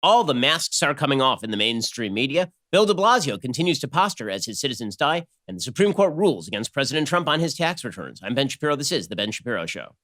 All the masks are coming off in the mainstream media. Bill de Blasio continues to posture as his citizens die, and the Supreme Court rules against President Trump on his tax returns. I'm Ben Shapiro. This is The Ben Shapiro Show.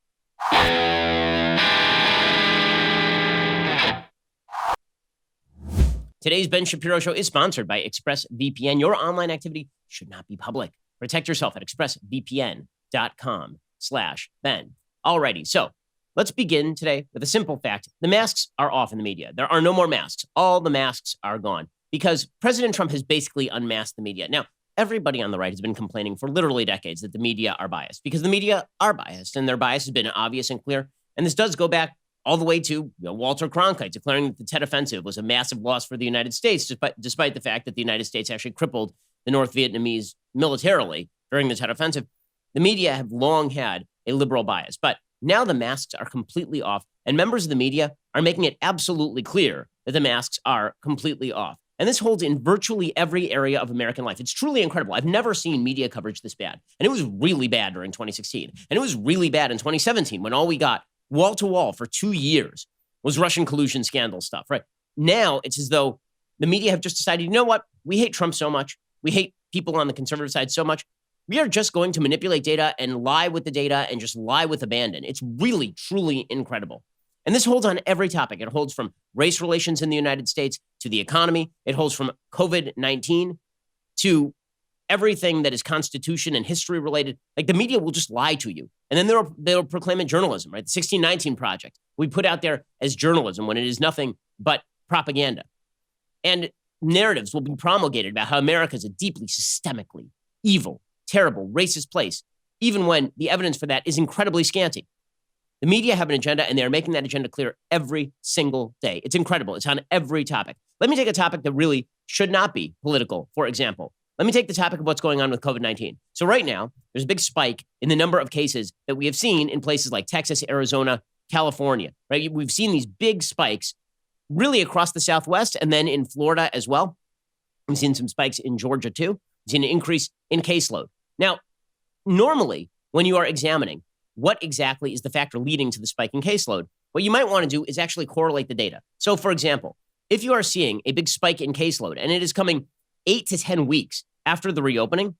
Today's Ben Shapiro Show is sponsored by ExpressVPN. Your online activity should not be public. Protect yourself at expressvpn.com/Ben. Alrighty, so let's begin today with a simple fact. The masks are off in the media. There are no more masks. All the masks are gone because President Trump has basically unmasked the media. Now, everybody on the right has been complaining for literally decades that the media are biased because the media are biased and their bias has been obvious and clear. And this does go back all the way to Walter Cronkite declaring that the Tet Offensive was a massive loss for the United States, despite the fact that the United States actually crippled the North Vietnamese militarily during the Tet Offensive. The media have long had a liberal bias, but now the masks are completely off, and members of the media are making it absolutely clear that the masks are completely off. And this holds in virtually every area of American life. It's truly incredible. I've never seen media coverage this bad. And it was really bad during 2016. And it was really bad in 2017 when all we got wall to wall for 2 years was Russian collusion scandal stuff, right? Now it's as though the media have just decided, you know what? We hate Trump so much. We hate people on the conservative side so much. We are just going to manipulate data and lie with the data and just lie with abandon. It's really, truly incredible. And this holds on every topic. It holds from race relations in the United States to the economy. It holds from COVID-19 to everything that is Constitution and history related. Like the media will just lie to you. And then they'll proclaim it journalism, right? The 1619 Project we put out there as journalism when it is nothing but propaganda. And narratives will be promulgated about how America is a deeply systemically evil, terrible, racist place, even when the evidence for that is incredibly scanty. The media have an agenda, and they're making that agenda clear every single day. It's incredible. It's on every topic. Let me take a topic that really should not be political, for example. Let me take the topic of what's going on with COVID-19. So right now, there's a big spike in the number of cases that we have seen in places like Texas, Arizona, California, right? We've seen these big spikes really across the Southwest and then in Florida as well. We've seen some spikes in Georgia too. We've seen an increase in caseload. Now, normally, when you are examining what exactly is the factor leading to the spike in caseload, what you might want to do is actually correlate the data. So, for example, if you are seeing a big spike in caseload and it is coming 8 to 10 weeks after the reopening,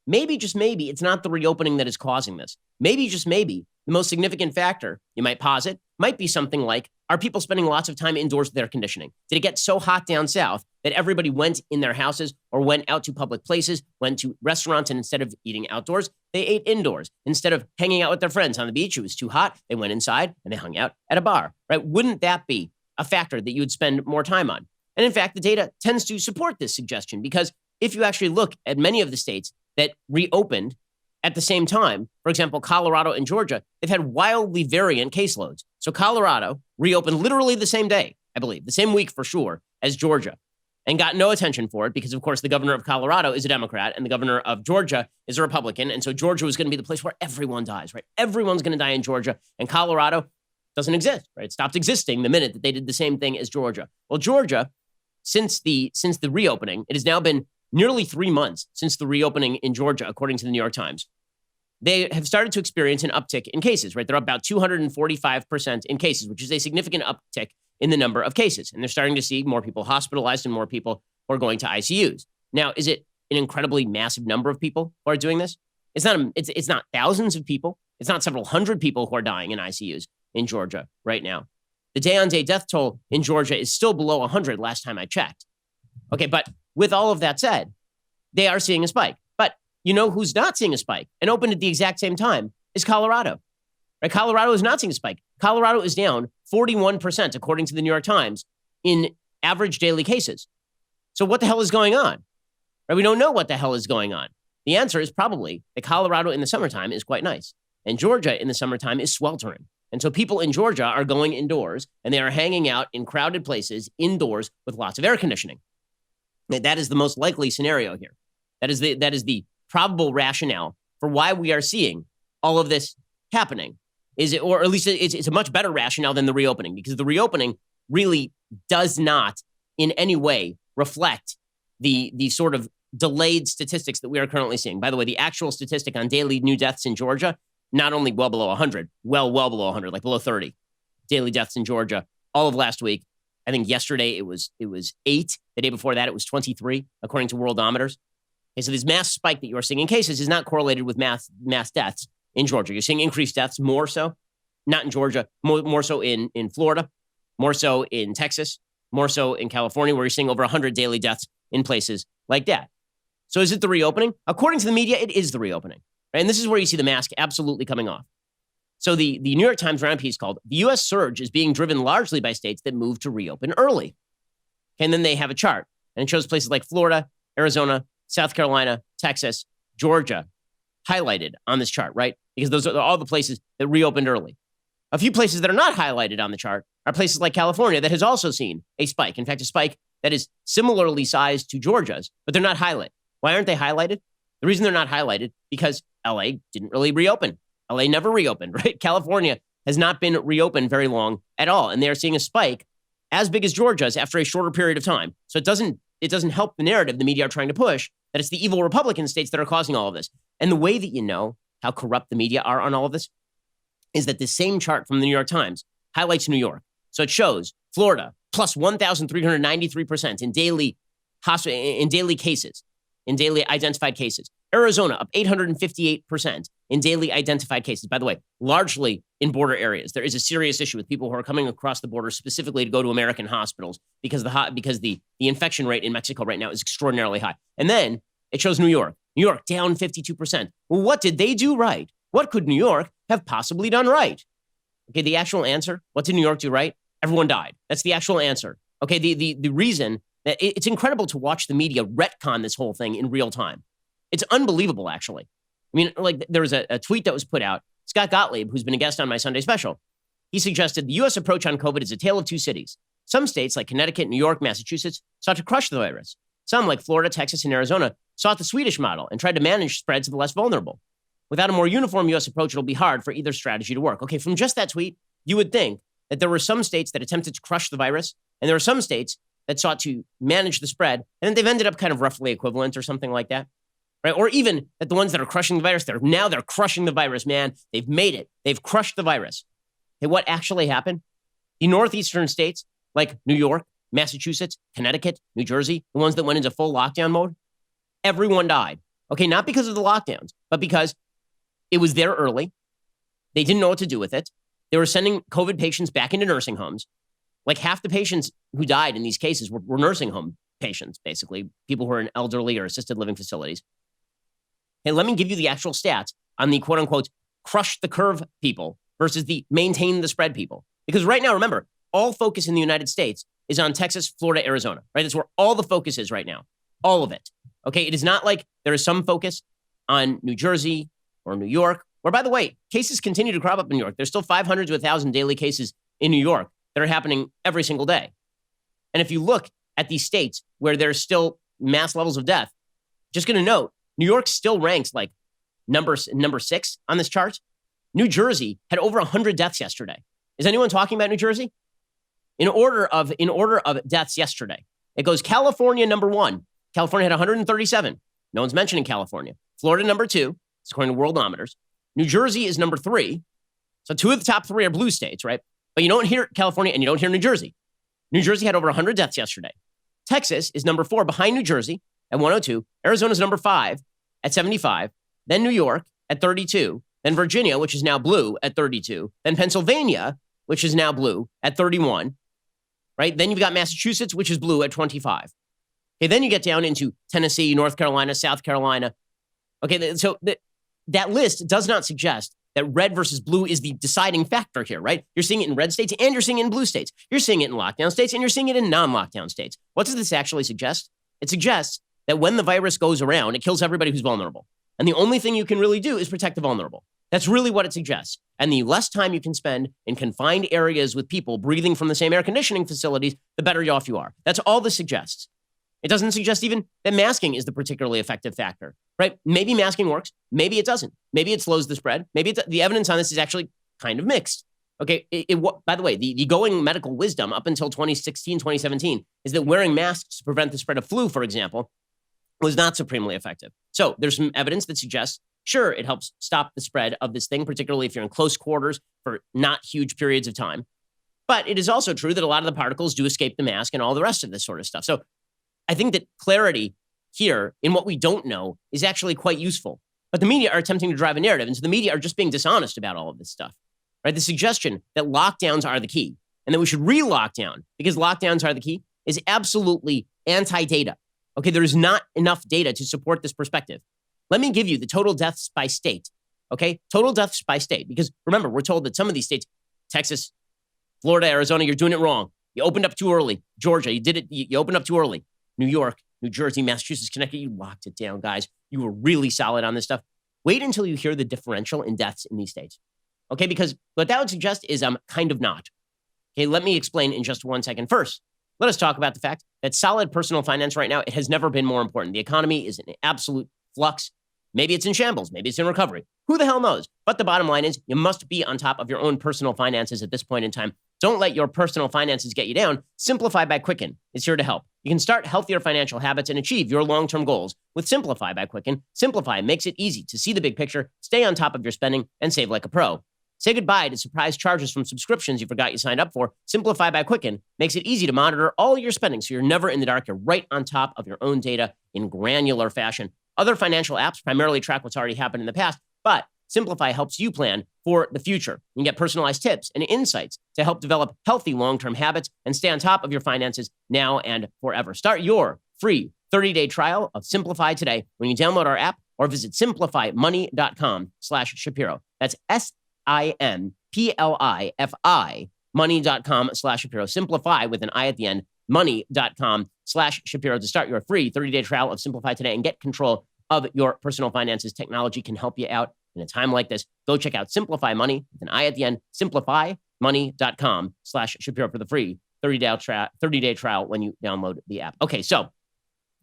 maybe, just maybe, it's not the reopening that is causing this. Maybe, just maybe, the most significant factor, you might posit, might be something like, are people spending lots of time indoors with air conditioning? Did it get so hot down south that everybody went in their houses or went out to public places, went to restaurants, and instead of eating outdoors, they ate indoors? Instead of hanging out with their friends on the beach, it was too hot, they went inside and they hung out at a bar, right? Wouldn't that be a factor that you would spend more time on? And in fact, the data tends to support this suggestion because if you actually look at many of the states that reopened at the same time, for example, Colorado and Georgia, they've had wildly variant caseloads. So Colorado reopened literally the same day, I believe, the same week for sure as Georgia, and got no attention for it because, of course, the governor of Colorado is a Democrat and the governor of Georgia is a Republican. And so Georgia was going to be the place where everyone dies, right? Everyone's going to die in Georgia, and Colorado doesn't exist, right? It stopped existing the minute that they did the same thing as Georgia. Well, Georgia, since the reopening, it has now been nearly 3 months since the reopening in Georgia, according to the New York Times. They have started to experience an uptick in cases, right? They're up about 245% in cases, which is a significant uptick in the number of cases. And they're starting to see more people hospitalized and more people who are going to ICUs. Now, is it an incredibly massive number of people who are doing this? It's not thousands of people. It's not several hundred people who are dying in ICUs in Georgia right now. The day-on-day death toll in Georgia is still below 100 last time I checked. Okay, but with all of that said, they are seeing a spike. But you know who's not seeing a spike and opened at the exact same time is Colorado. Right? Colorado is not seeing a spike. Colorado is down 41%, according to the New York Times, in average daily cases. So what the hell is going on? Right? We don't know what the hell is going on. The answer is probably that Colorado in the summertime is quite nice, and Georgia in the summertime is sweltering. And so people in Georgia are going indoors, and they are hanging out in crowded places indoors with lots of air conditioning. That is the most likely scenario here. That is the probable rationale for why we are seeing all of this happening. Or at least it's a much better rationale than the reopening, because the reopening really does not in any way reflect the sort of delayed statistics that we are currently seeing. By the way, the actual statistic on daily new deaths in Georgia, not only well below 100, well below 100, like below 30 daily deaths in Georgia all of last week. I think yesterday it was 8. The day before that, it was 23, according to Worldometers. Okay, so this mass spike that you are seeing in cases is not correlated with mass deaths in Georgia. You're seeing increased deaths more so, not in Georgia, more so in Florida, more so in Texas, more so in California, where you're seeing over 100 daily deaths in places like that. So is it the reopening? According to the media, it is the reopening. Right? And this is where you see the mask absolutely coming off. So the New York Times round piece called, "The U.S. surge is being driven largely by states that moved to reopen early." And then they have a chart, and it shows places like Florida, Arizona, South Carolina, Texas, Georgia, highlighted on this chart, right? Because those are all the places that reopened early. A few places that are not highlighted on the chart are places like California that has also seen a spike. In fact, a spike that is similarly sized to Georgia's, but they're not highlighted. Why aren't they highlighted? The reason they're not highlighted, because LA didn't really reopen. LA never reopened, right? California has not been reopened very long at all. And they are seeing a spike as big as Georgia's after a shorter period of time. So it doesn't help the narrative the media are trying to push that it's the evil Republican states that are causing all of this. And the way that you know how corrupt the media are on all of this is that this same chart from the New York Times highlights New York. So it shows Florida plus 1,393% in daily cases, in daily identified cases. Arizona up 858% in daily identified cases. By the way, largely in border areas. There is a serious issue with people who are coming across the border specifically to go to American hospitals because the infection rate in Mexico right now is extraordinarily high. And then it shows New York. New York down 52%. Well, what did they do right? What could New York have possibly done right? Okay, the actual answer, what did New York do right? Everyone died. That's the actual answer. Okay, the reason that it's incredible to watch the media retcon this whole thing in real time. It's unbelievable, actually. I mean, like there was a tweet that was put out. Scott Gottlieb, who's been a guest on my Sunday special, he suggested the U.S. approach on COVID is a tale of two cities. Some states like Connecticut, New York, Massachusetts sought to crush the virus. Some like Florida, Texas, and Arizona sought the Swedish model and tried to manage spread to the less vulnerable. Without a more uniform U.S. approach, it'll be hard for either strategy to work. Okay, from just that tweet, you would think that there were some states that attempted to crush the virus, and there were some states that sought to manage the spread, and they've ended up kind of roughly equivalent or something like that. Right? Or even that the ones that are crushing the virus, they're crushing the virus, man. They've made it. They've crushed the virus. Hey, what actually happened? The northeastern states like New York, Massachusetts, Connecticut, New Jersey, the ones that went into full lockdown mode, everyone died. Okay, not because of the lockdowns, but because it was there early. They didn't know what to do with it. They were sending COVID patients back into nursing homes. Like half the patients who died in these cases were nursing home patients, basically, people who are in elderly or assisted living facilities. Hey, let me give you the actual stats on the quote unquote crush the curve people versus the maintain the spread people. Because right now, remember, all focus in the United States is on Texas, Florida, Arizona, right? That's where all the focus is right now. All of it. Okay. It is not like there is some focus on New Jersey or New York, where, by the way, cases continue to crop up in New York. There's still 500 to 1,000 daily cases in New York that are happening every single day. And if you look at these states where there's still mass levels of death, just going to note, New York still ranks like number 6 on this chart. New Jersey had over 100 deaths yesterday. Is anyone talking about New Jersey? In order of deaths yesterday, it goes California number 1. California had 137. No one's mentioning California. Florida number 2, according to Worldometers. New Jersey is number 3. So 2 of the top 3 are blue states, right? But you don't hear California and you don't hear New Jersey. New Jersey had over 100 deaths yesterday. Texas is number 4 behind New Jersey at 102. Arizona's number 5 at 75. Then New York at 32. Then Virginia, which is now blue, at 32. Then Pennsylvania, which is now blue, at 31. Right? Then you've got Massachusetts, which is blue, at 25. Okay, then you get down into Tennessee, North Carolina, South Carolina. Okay, so that list does not suggest that red versus blue is the deciding factor here, right? You're seeing it in red states and you're seeing it in blue states. You're seeing it in lockdown states and you're seeing it in non-lockdown states. What does this actually suggest? It suggests that when the virus goes around, it kills everybody who's vulnerable. And the only thing you can really do is protect the vulnerable. That's really what it suggests. And the less time you can spend in confined areas with people breathing from the same air conditioning facilities, the better off you are. That's all this suggests. It doesn't suggest even that masking is the particularly effective factor, right? Maybe masking works. Maybe it doesn't. Maybe it slows the spread. Maybe the evidence on this is actually kind of mixed. Okay. By the way, the going medical wisdom up until 2016, 2017 is that wearing masks to prevent the spread of flu, for example, was not supremely effective. So there's some evidence that suggests, sure, it helps stop the spread of this thing, particularly if you're in close quarters for not huge periods of time. But it is also true that a lot of the particles do escape the mask and all the rest of this sort of stuff. So I think that clarity here in what we don't know is actually quite useful. But the media are attempting to drive a narrative, and so the media are just being dishonest about all of this stuff, right? The suggestion that lockdowns are the key and that we should re-lock down because lockdowns are the key is absolutely anti-data. Okay, there is not enough data to support this perspective. Let me give you the total deaths by state, okay? Total deaths by state, because remember, we're told that some of these states, Texas, Florida, Arizona, you're doing it wrong. You opened up too early. Georgia, you did it. You opened up too early. New York, New Jersey, Massachusetts, Connecticut, you locked it down, guys. You were really solid on this stuff. Wait until you hear the differential in deaths in these states, okay? Because what that would suggest is kind of not. Okay, let me explain in just 1 second. First, let us talk about the fact that solid personal finance right now, it has never been more important. The economy is in absolute flux. Maybe it's in shambles. Maybe it's in recovery. Who the hell knows? But the bottom line is you must be on top of your own personal finances at this point in time. Don't let your personal finances get you down. Simplify by Quicken is here to help. You can start healthier financial habits and achieve your long-term goals with Simplify by Quicken. Simplify makes it easy to see the big picture, stay on top of your spending, and save like a pro. Say goodbye to surprise charges from subscriptions you forgot you signed up for. Simplify by Quicken makes it easy to monitor all your spending so you're never in the dark. You're right on top of your own data in granular fashion. Other financial apps primarily track what's already happened in the past, but Simplify helps you plan for the future. You can get personalized tips and insights to help develop healthy long-term habits and stay on top of your finances now and forever. Start your free 30-day trial of Simplify today when you download our app or visit simplifymoney.com/Shapiro. That's SIMPLIFI money.com/Shapiro. Simplify with an I at the end, money.com/Shapiro to start your free 30-day trial of Simplify today and get control of your personal finances. Technology can help you out in a time like this. Go check out Simplify Money with an I at the end, simplifymoney.com/Shapiro for the free 30-day trial when you download the app. Okay, so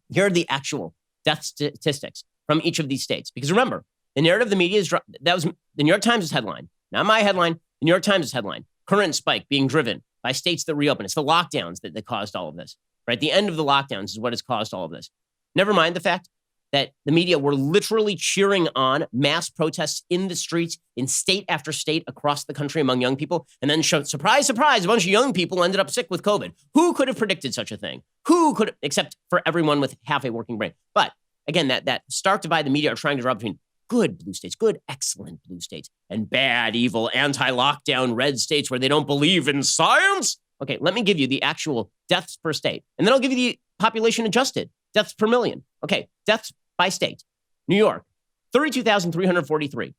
here are the actual death statistics from each of these states. Because remember, the narrative of the media is, that was the New York Times' headline, not my headline, the New York Times' headline. Current spike being driven by states that reopen. It's the lockdowns that caused all of this, right? The end of the lockdowns is what has caused all of this. Never mind the fact that the media were literally cheering on mass protests in the streets in state after state across the country among young people. And then, surprise, surprise, a bunch of young people ended up sick with COVID. Who could have predicted such a thing? Who could, except for everyone with half a working brain. But again, that stark divide the media are trying to draw between good blue states, good, excellent blue states, and bad, evil, anti-lockdown red states where they don't believe in science. Okay, let me give you the actual deaths per state. And then I'll give you the population adjusted deaths per million. Okay, deaths by state. New York, 32,343.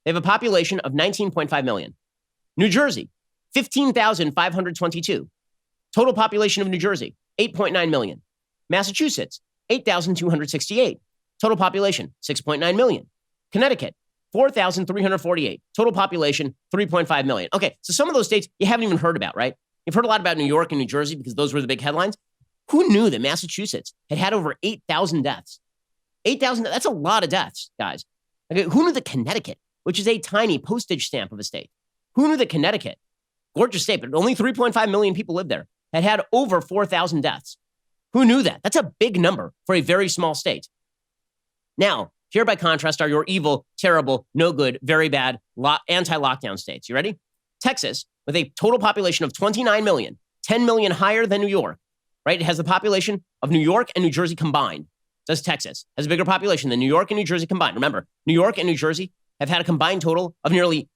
They have a population of 19.5 million. New Jersey, 15,522. Total population of New Jersey, 8.9 million. Massachusetts, 8,268. Total population, 6.9 million. Connecticut, 4,348. Total population, 3.5 million. Okay, so some of those states you haven't even heard about, right? You've heard a lot about New York and New Jersey because those were the big headlines. Who knew that Massachusetts had over 8,000 deaths? 8,000, that's a lot of deaths, guys. Okay, who knew that Connecticut, which is a tiny postage stamp of a state, who knew that Connecticut, gorgeous state, but only 3.5 million people live there, had over 4,000 deaths? Who knew that? That's a big number for a very small state. Now, here by contrast are your evil, terrible, no good, very bad, anti-lockdown states. You ready? Texas, with a total population of 29 million, 10 million higher than New York, right? It has the population of New York and New Jersey combined. Does Texas has a bigger population than New York and New Jersey combined. Remember, New York and New Jersey have had a combined total of nearly,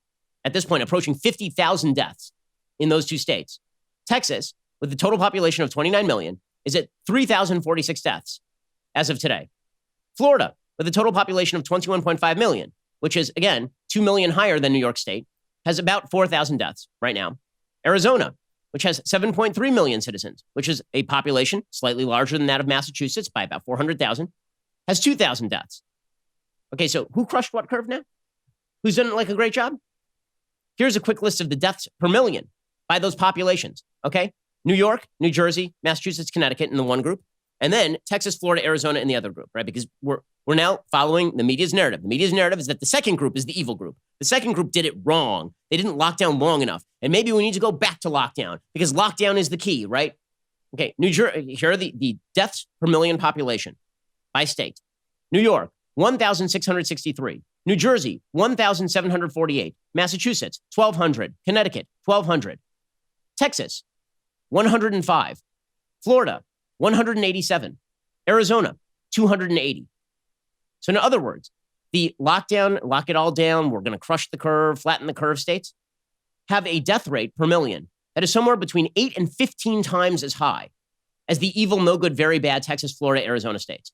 at this point, approaching 50,000 deaths in those two states. Texas, with the total population of 29 million, is at 3,046 deaths as of today. Florida, with a total population of 21.5 million, which is, again, 2 million higher than New York State, has about 4,000 deaths right now. Arizona, which has 7.3 million citizens, which is a population slightly larger than that of Massachusetts by about 400,000, has 2,000 deaths. Okay, so who crushed what curve now? Who's done like a great job? Here's a quick list of the deaths per million by those populations, okay? New York, New Jersey, Massachusetts, Connecticut in the one group, and then Texas, Florida, Arizona in the other group, right? Because we're now following the media's narrative. The media's narrative is that the second group is the evil group. The second group did it wrong. They didn't lock down long enough. And maybe we need to go back to lockdown because lockdown is the key, right? Okay, New Jersey, here are the deaths per million population by state. New York, 1,663. New Jersey, 1,748. Massachusetts, 1,200. Connecticut, 1,200. Texas, 105. Florida, 187. Arizona, 280. So in other words, the lockdown, lock it all down, we're going to crush the curve, flatten the curve states, have a death rate per million that is somewhere between 8 and 15 times as high as the evil, no good, very bad Texas, Florida, Arizona states.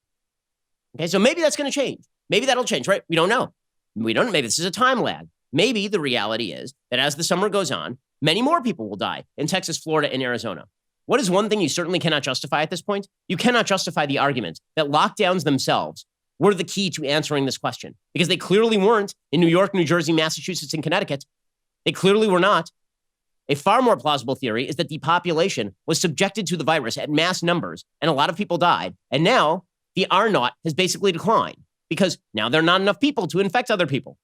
Okay, so maybe that's going to change. Maybe that'll change, right? We don't know. We don't know. Maybe this is a time lag. Maybe the reality is that as the summer goes on, many more people will die in Texas, Florida, and Arizona. What is one thing you certainly cannot justify at this point? You cannot justify the argument that lockdowns themselves were the key to answering this question, because they clearly weren't in New York, New Jersey, Massachusetts, and Connecticut. They clearly were not. A far more plausible theory is that the population was subjected to the virus at mass numbers, and a lot of people died. And now the R0 has basically declined because now there are not enough people to infect other people.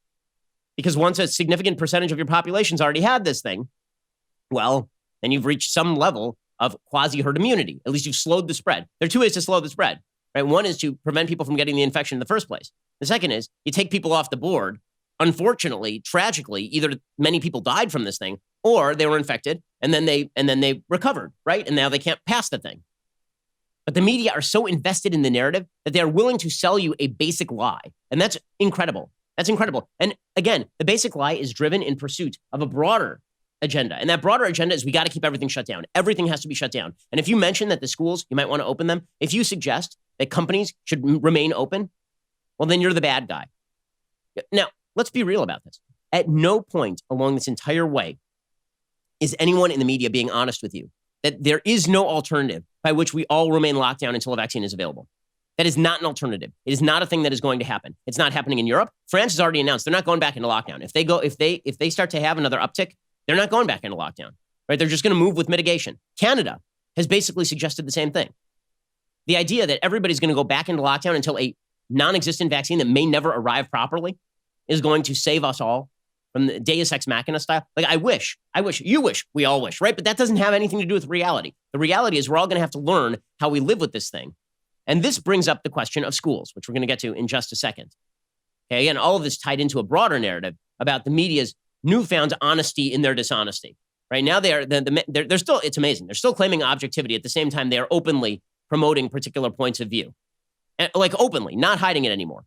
Because once a significant percentage of your population's already had this thing, well, then you've reached some level of quasi-herd immunity. At least you've slowed the spread. There are two ways to slow the spread, right? One is to prevent people from getting the infection in the first place. The second is you take people off the board. Unfortunately, tragically, either many people died from this thing or they were infected and then they recovered, right? And now they can't pass the thing. But the media are so invested in the narrative that they are willing to sell you a basic lie. And that's incredible. That's incredible. And again, the basic lie is driven in pursuit of a broader agenda. And that broader agenda is we got to keep everything shut down. Everything has to be shut down. And if you mention that the schools, you might want to open them, if you suggest that companies should remain open, well, then you're the bad guy. Now, let's be real about this. At no point along this entire way is anyone in the media being honest with you that there is no alternative by which we all remain locked down until a vaccine is available. That is not an alternative. It is not a thing that is going to happen. It's not happening in Europe. France has already announced they're not going back into lockdown. If they start to have another uptick, they're not going back into lockdown, right? They're just going to move with mitigation. Canada has basically suggested the same thing. The idea that everybody's going to go back into lockdown until a non-existent vaccine that may never arrive properly is going to save us all from the Deus Ex Machina style. Like, I wish, you wish, we all wish, right? But that doesn't have anything to do with reality. The reality is we're all going to have to learn how we live with this thing. And this brings up the question of schools, which we're going to get to in just a second. Okay, again, all of this tied into a broader narrative about the media's newfound honesty in their dishonesty. Right now, they're still, it's amazing. They're still claiming objectivity. At the same time, they are openly promoting particular points of view. And, like, openly, not hiding it anymore.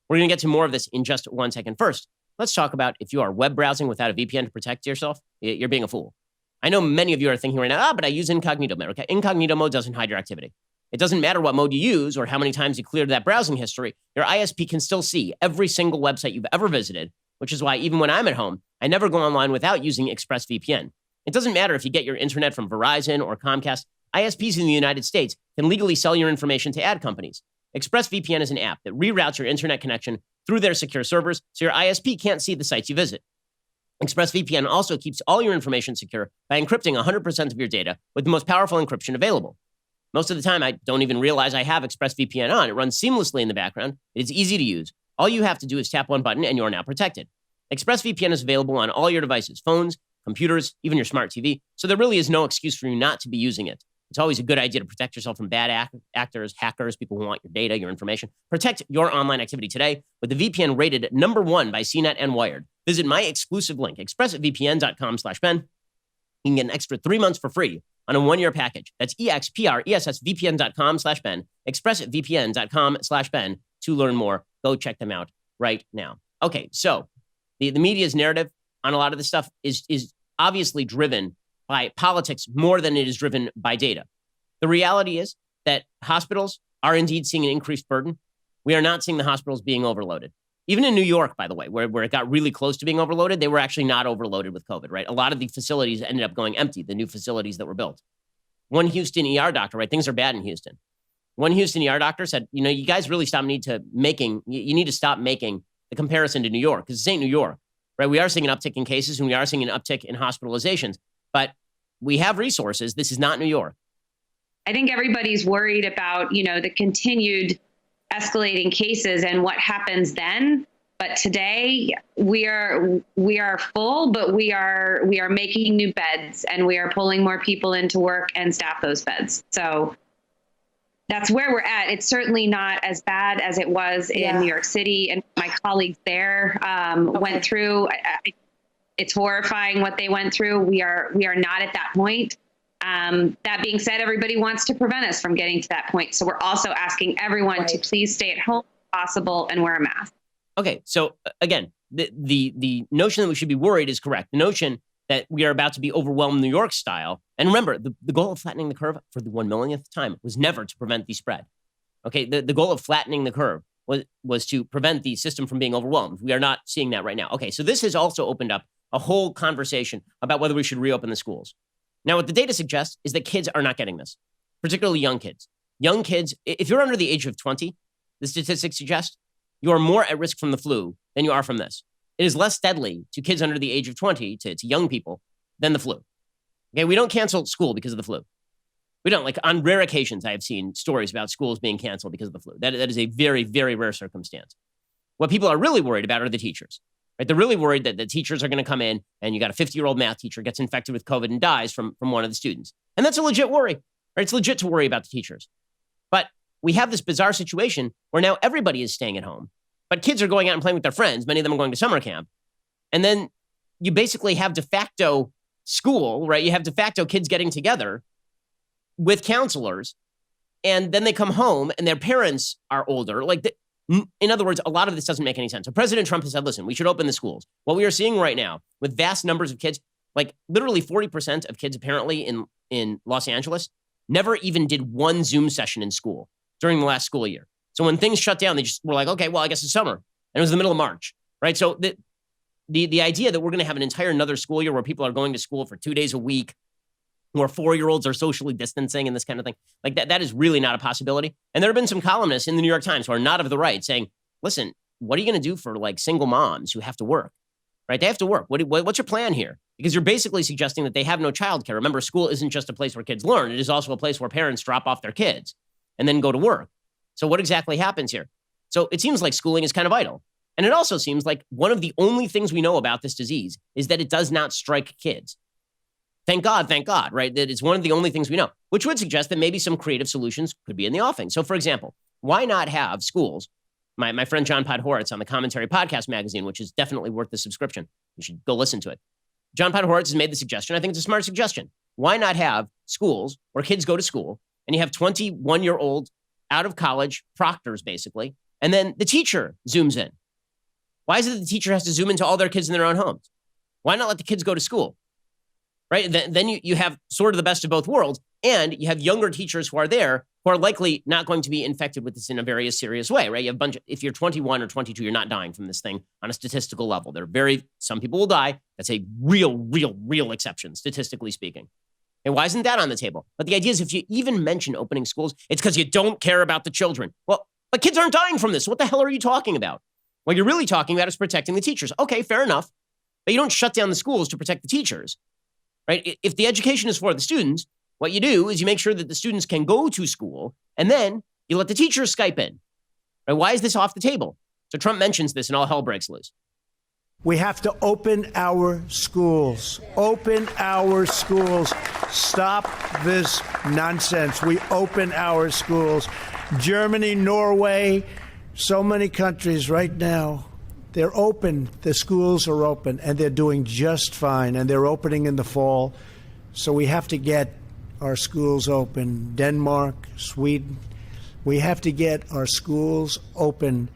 We're going to get to more of this in just 1 second. First, let's talk about if you are web browsing without a VPN to protect yourself, you're being a fool. I know many of you are thinking right now, but I use incognito mode. Okay, incognito mode doesn't hide your activity. It doesn't matter what mode you use or how many times you cleared that browsing history. Your ISP can still see every single website you've ever visited, which is why even when I'm at home, I never go online without using ExpressVPN. It doesn't matter if you get your internet from Verizon or Comcast. ISPs in the United States can legally sell your information to ad companies. ExpressVPN is an app that reroutes your internet connection through their secure servers, so your ISP can't see the sites you visit. ExpressVPN also keeps all your information secure by encrypting 100% of your data with the most powerful encryption available. Most of the time, I don't even realize I have ExpressVPN on. It runs seamlessly in the background. It is easy to use. All you have to do is tap one button and you are now protected. ExpressVPN is available on all your devices, phones, computers, even your smart TV, so there really is no excuse for you not to be using it. It's always a good idea to protect yourself from bad actors, hackers, people who want your data, your information. Protect your online activity today with the VPN rated #1 by CNET and Wired. Visit my exclusive link, expressvpn.com/Ben. You can get an extra 3 months for free on a 1-year package. That's expressvpn.com/Ben, expressvpn.com/Ben to learn more. Go check them out right now. Okay, so the media's narrative on a lot of this stuff is obviously driven by politics more than it is driven by data. The reality is that hospitals are indeed seeing an increased burden. We are not seeing the hospitals being overloaded. Even in New York, by the way, where it got really close to being overloaded, they were actually not overloaded with COVID, right? A lot of the facilities ended up going empty, the new facilities that were built. One Houston ER doctor, right? Things are bad in Houston. One Houston ER doctor said, you guys really you need to stop making the comparison to New York, because this ain't New York, right? We are seeing an uptick in cases and we are seeing an uptick in hospitalizations, but we have resources. This is not New York. I think everybody's worried about, the continued escalating cases and what happens then. But today we are full, but we are making new beds and we are pulling more people into work and staff those beds. So that's where we're at. It's certainly not as bad as it was in New York City. And my colleagues there went through. It's horrifying what they went through. We are not at that point. That being said, everybody wants to prevent us from getting to that point. So we're also asking everyone to please stay at home if possible and wear a mask. Okay, so again, the notion that we should be worried is correct. The notion that we are about to be overwhelmed New York style. And remember, the goal of flattening the curve for the 1 millionth time was never to prevent the spread. Okay, the goal of flattening the curve was to prevent the system from being overwhelmed. We are not seeing that right now. Okay, so this has also opened up a whole conversation about whether we should reopen the schools. Now, what the data suggests is that kids are not getting this, particularly young kids. Young kids, if you're under the age of 20, the statistics suggest you are more at risk from the flu than you are from this. It is less deadly to kids under the age of 20, to young people, than the flu. Okay, we don't cancel school because of the flu. We don't. Like, on rare occasions, I have seen stories about schools being canceled because of the flu. That is a very, very rare circumstance. What people are really worried about are the teachers. Right? They're really worried that the teachers are going to come in and you got a 50-year-old math teacher gets infected with COVID and dies from one of the students. And that's a legit worry. Right? It's legit to worry about the teachers. But we have this bizarre situation where now everybody is staying at home, but kids are going out and playing with their friends. Many of them are going to summer camp. And then you basically have de facto school, right? You have de facto kids getting together with counselors, and then they come home and their parents are older. Like, in other words, a lot of this doesn't make any sense. So President Trump has said, listen, we should open the schools. What we are seeing right now with vast numbers of kids, like literally 40% of kids apparently in Los Angeles, never even did one Zoom session in school during the last school year. So when things shut down, they just were like, okay, well, I guess it's summer. And it was the middle of March, right? So the idea that we're going to have an entire another school year where people are going to school for 2 days a week, where 4-year-olds are socially distancing and this kind of thing, like that is really not a possibility. And there have been some columnists in the New York Times who are not of the right saying, listen, what are you going to do for like single moms who have to work, right? They have to work. What's your plan here? Because you're basically suggesting that they have no childcare. Remember, school isn't just a place where kids learn. It is also a place where parents drop off their kids and then go to work. So what exactly happens here? So it seems like schooling is kind of idle. And it also seems like one of the only things we know about this disease is that it does not strike kids. Thank God, right? That is one of the only things we know, which would suggest that maybe some creative solutions could be in the offing. So, for example, why not have schools? My friend John Podhoretz on the Commentary Podcast magazine, which is definitely worth the subscription. You should go listen to it. John Podhoretz has made the suggestion. I think it's a smart suggestion. Why not have schools where kids go to school and you have 21-year-old out of college proctors, basically, and then the teacher Zooms in? Why is it that the teacher has to Zoom into all their kids in their own homes? Why not let the kids go to school? Right? Then you have sort of the best of both worlds, and you have younger teachers who are there who are likely not going to be infected with this in a very serious way, right? You have a bunch of, if you're 21 or 22, you're not dying from this thing on a statistical level. Some people will die. That's a real exception, statistically speaking. And why isn't that on the table? But the idea is if you even mention opening schools, it's because you don't care about the children. Well, but kids aren't dying from this. What the hell are you talking about? What you're really talking about is protecting the teachers. Okay, fair enough. But you don't shut down the schools to protect the teachers. Right? If the education is for the students, what you do is you make sure that the students can go to school, and then you let the teachers Skype in. Right? Why is this off the table? So Trump mentions this and all hell breaks loose. We have to open our schools. Open our schools. Stop this nonsense. We open our schools. Germany, Norway, so many countries right now. They're open. The schools are open, and they're doing just fine, and they're opening in the fall. So we have to get our schools open. Denmark, Sweden, we have to get our schools open.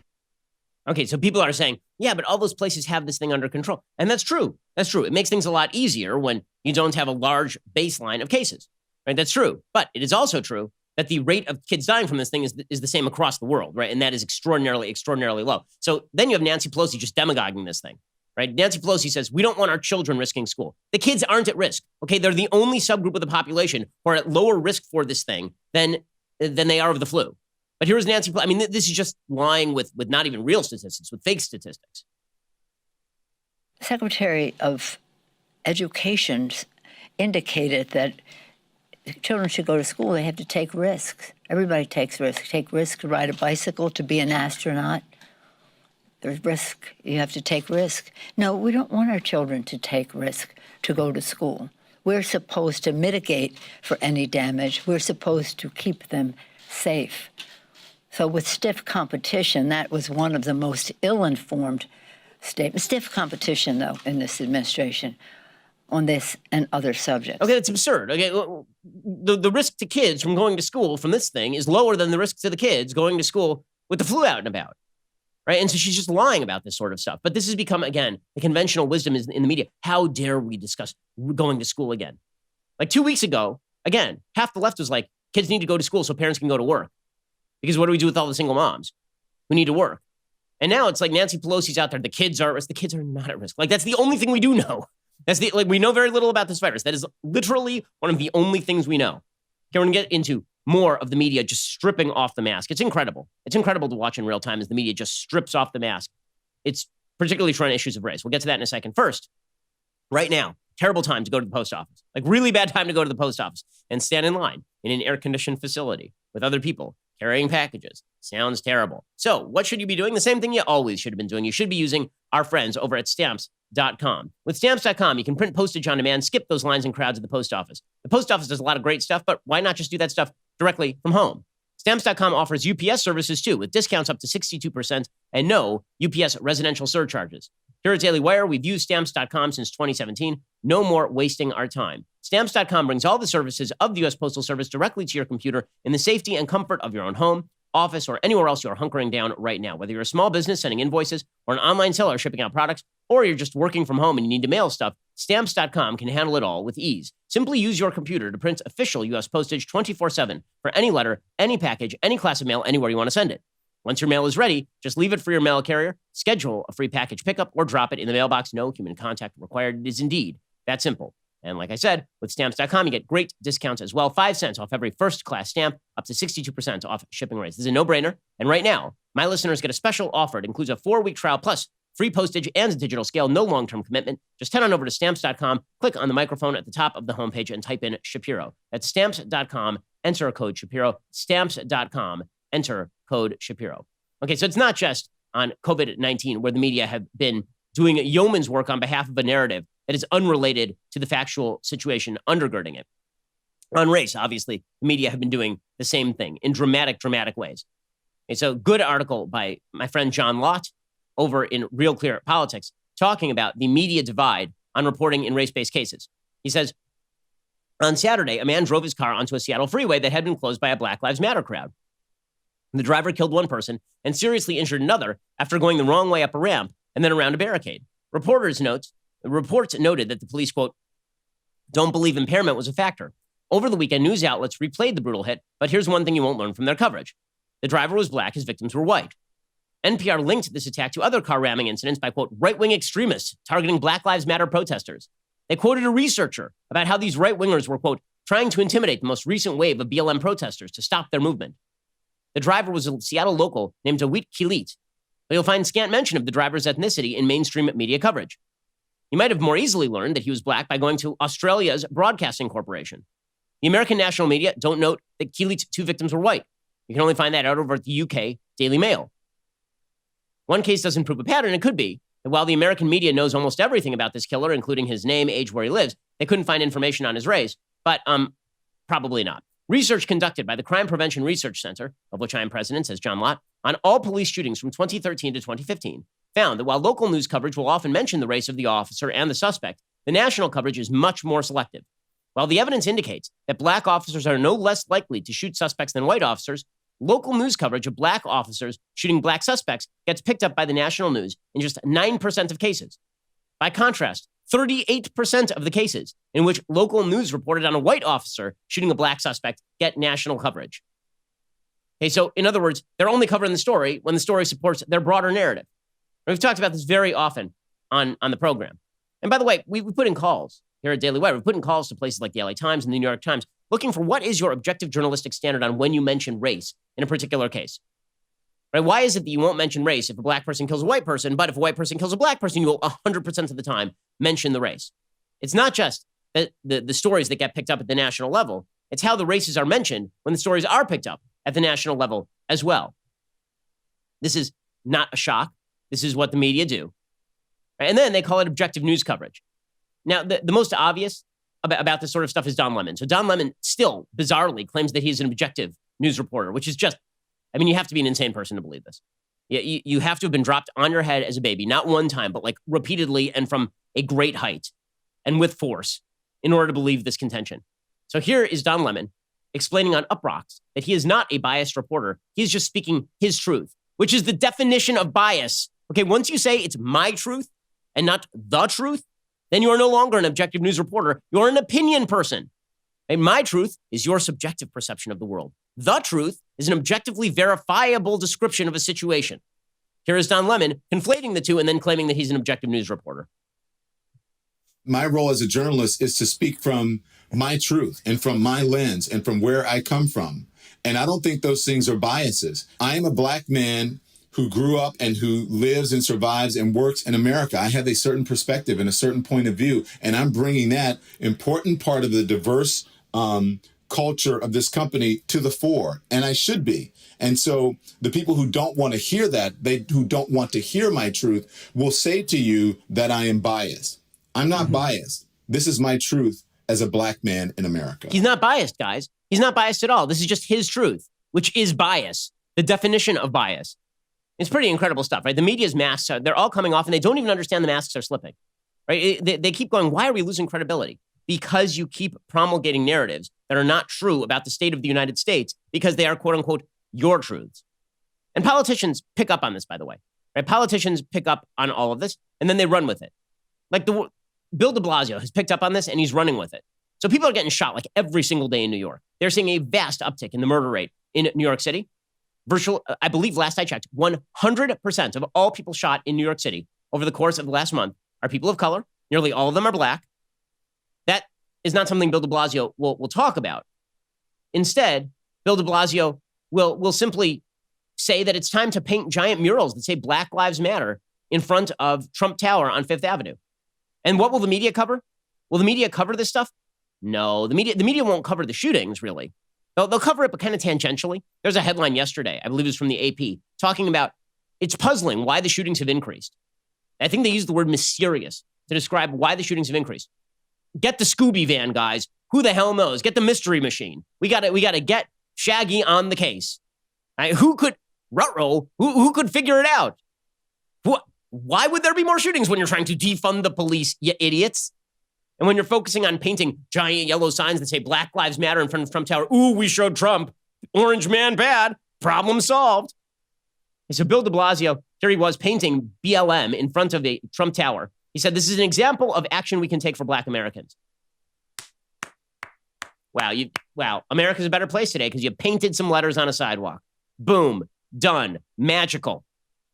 Okay, so people are saying, yeah, but all those places have this thing under control. And that's true. That's true. It makes things a lot easier when you don't have a large baseline of cases. Right? That's true. But it is also true that the rate of kids dying from this thing is the same across the world, right? And that is extraordinarily low. So then you have Nancy Pelosi just demagoguing this thing, right? Nancy Pelosi says, we don't want our children risking school. The kids aren't at risk, okay? They're the only subgroup of the population who are at lower risk for this thing than they are of the flu. But here's Nancy Pelosi. I mean, this is just lying with not even real statistics, with fake statistics. Secretary of Education indicated that children should go to school. They have to take risks. Everybody takes risks. Take risks to ride a bicycle, to be an astronaut. There's risk. You have to take risk. No, we don't want our children to take risk to go to school. We're supposed to mitigate for any damage. We're supposed to keep them safe. So with stiff competition, that was one of the most ill-informed statement. Stiff competition, though, in this administration on this and other subjects. Okay, that's absurd. Okay, the risk to kids from going to school from this thing is lower than the risk to the kids going to school with the flu out and about, right? And so she's just lying about this sort of stuff. But this has become, again, the conventional wisdom is in the media. How dare we discuss going to school again? Like 2 weeks ago, again, half the left was like, kids need to go to school so parents can go to work. Because what do we do with all the single moms who need to work? And now it's like Nancy Pelosi's out there. The kids are at risk. The kids are not at risk. Like, that's the only thing we do know. We know very little about this virus. That is literally one of the only things we know. Okay, we're going to get into more of the media just stripping off the mask. It's incredible. It's incredible to watch in real time as the media just strips off the mask. It's particularly true on issues of race. We'll get to that in a second. First, right now, terrible time to go to the post office. Like, really bad time to go to the post office and stand in line in an air-conditioned facility with other people carrying packages. Sounds terrible. So what should you be doing? The same thing you always should have been doing. You should be using our friends over at Stamps.com. With Stamps.com, you can print postage on demand, skip those lines and crowds at the post office. The post office does a lot of great stuff, but why not just do that stuff directly from home? Stamps.com offers UPS services too, with discounts up to 62% and no UPS residential surcharges. Here at Daily Wire, we've used Stamps.com since 2017. No more wasting our time. Stamps.com brings all the services of the U.S. Postal Service directly to your computer in the safety and comfort of your own home, office, or anywhere else you're hunkering down right now. Whether you're a small business sending invoices or an online seller shipping out products, or you're just working from home and you need to mail stuff, Stamps.com can handle it all with ease. Simply use your computer to print official U.S. postage 24/7 for any letter, any package, any class of mail, anywhere you want to send it. Once your mail is ready, just leave it for your mail carrier, schedule a free package pickup, or drop it in the mailbox. No human contact required. It is indeed that simple. And like I said, with Stamps.com, you get great discounts as well. 5 cents off every first-class stamp, up to 62% off shipping rates. This is a no-brainer. And right now, my listeners get a special offer. It includes a 4-week trial plus free postage and a digital scale, no long-term commitment. Just head on over to Stamps.com, click on the microphone at the top of the homepage, and type in Shapiro. That's Stamps.com, enter code Shapiro. Stamps.com, enter code Shapiro. Okay, so it's not just on COVID-19 where the media have been doing yeoman's work on behalf of a narrative that is unrelated to the factual situation undergirding it. On race, obviously, the media have been doing the same thing in dramatic ways. It's a good article by my friend John Lott over in Real Clear Politics talking about the media divide on reporting in race-based cases. He says, on Saturday, a man drove his car onto a Seattle freeway that had been closed by a Black Lives Matter crowd. The driver killed one person and seriously injured another after going the wrong way up a ramp and then around a barricade. Reports noted that the police, quote, don't believe impairment was a factor. Over the weekend, news outlets replayed the brutal hit, but here's one thing you won't learn from their coverage. The driver was black, his victims were white. NPR linked this attack to other car ramming incidents by, quote, right-wing extremists targeting Black Lives Matter protesters. They quoted a researcher about how these right-wingers were, quote, trying to intimidate the most recent wave of BLM protesters to stop their movement. The driver was a Seattle local named Awit Kilit, but you'll find scant mention of the driver's ethnicity in mainstream media coverage. You might have more easily learned that he was black by going to Australia's Broadcasting Corporation. The American national media don't note that Kilit's 2 victims were white. You can only find that out over at the UK Daily Mail. One case doesn't prove a pattern. It could be that while the American media knows almost everything about this killer, including his name, age, where he lives, they couldn't find information on his race, but probably not. Research conducted by the Crime Prevention Research Center, of which I am president, says John Lott, on all police shootings from 2013 to 2015, found that while local news coverage will often mention the race of the officer and the suspect, the national coverage is much more selective. While the evidence indicates that black officers are no less likely to shoot suspects than white officers, local news coverage of black officers shooting black suspects gets picked up by the national news in just 9% of cases. By contrast, 38% of the cases in which local news reported on a white officer shooting a black suspect get national coverage. Okay, so in other words, they're only covering the story when the story supports their broader narrative. We've talked about this very often on the program. And by the way, we put in calls here at Daily Wire. We've put in calls to places like the LA Times and the New York Times looking for what is your objective journalistic standard on when you mention race in a particular case. Right? Why is it that you won't mention race if a black person kills a white person, but if a white person kills a black person, you will 100% of the time mention the race? It's not just the stories that get picked up at the national level. It's how the races are mentioned when the stories are picked up at the national level as well. This is not a shock. This is what the media do. Right? And then they call it objective news coverage. Now, the most obvious about this sort of stuff is Don Lemon. So Don Lemon still, bizarrely, claims that he's an objective news reporter, which is just, I mean, you have to be an insane person to believe this. You have to have been dropped on your head as a baby, not one time, but like repeatedly and from a great height and with force in order to believe this contention. So here is Don Lemon explaining on Uproxx that he is not a biased reporter. He's just speaking his truth, which is the definition of bias. Okay, once you say it's my truth and not the truth, then you are no longer an objective news reporter. You're an opinion person. And my truth is your subjective perception of the world. The truth is an objectively verifiable description of a situation. Here is Don Lemon conflating the two and then claiming that he's an objective news reporter. My role as a journalist is to speak from my truth and from my lens and from where I come from. And I don't think those things are biases. I am a Black man who grew up and who lives and survives and works in America. I have a certain perspective and a certain point of view, and I'm bringing that important part of the diverse culture of this company to the fore, and I should be. And so the people who don't want to hear that, who don't want to hear my truth, will say to you that I am biased. I'm not biased. This is my truth as a Black man in America. He's not biased, guys. He's not biased at all. This is just his truth, which is bias, the definition of bias. It's pretty incredible stuff, right? The media's masks, they're all coming off and they don't even understand the masks are slipping, right? They keep going, why are we losing credibility? Because you keep promulgating narratives that are not true about the state of the United States because they are, quote unquote, your truths. And politicians pick up on this, by the way, right? Politicians pick up on all of this and then they run with it. Like Bill de Blasio has picked up on this and he's running with it. So people are getting shot like every single day in New York. They're seeing a vast uptick in the murder rate in New York City. I believe last I checked, 100% of all people shot in New York City over the course of the last month are people of color. Nearly all of them are Black. That is not something Bill de Blasio will talk about. Instead, Bill de Blasio will simply say that it's time to paint giant murals that say Black Lives Matter in front of Trump Tower on Fifth Avenue. And what will the media cover? Will the media cover this stuff? No, the media won't cover the shootings, really. They'll cover it, but kind of tangentially. There's a headline yesterday, I believe it was from the AP, talking about it's puzzling why the shootings have increased. I think they used the word mysterious to describe why the shootings have increased. Get the Scooby van, guys. Who the hell knows? Get the mystery machine. We got to get Shaggy on the case. Right? Who could figure it out? Why would there be more shootings when you're trying to defund the police, you idiots? And when you're focusing on painting giant yellow signs that say Black Lives Matter in front of Trump Tower, ooh, we showed Trump, orange man bad, problem solved. And so Bill de Blasio, here he was painting BLM in front of a Trump Tower. He said, this is an example of action we can take for Black Americans. Wow, America's a better place today because you painted some letters on a sidewalk. Boom, done, magical.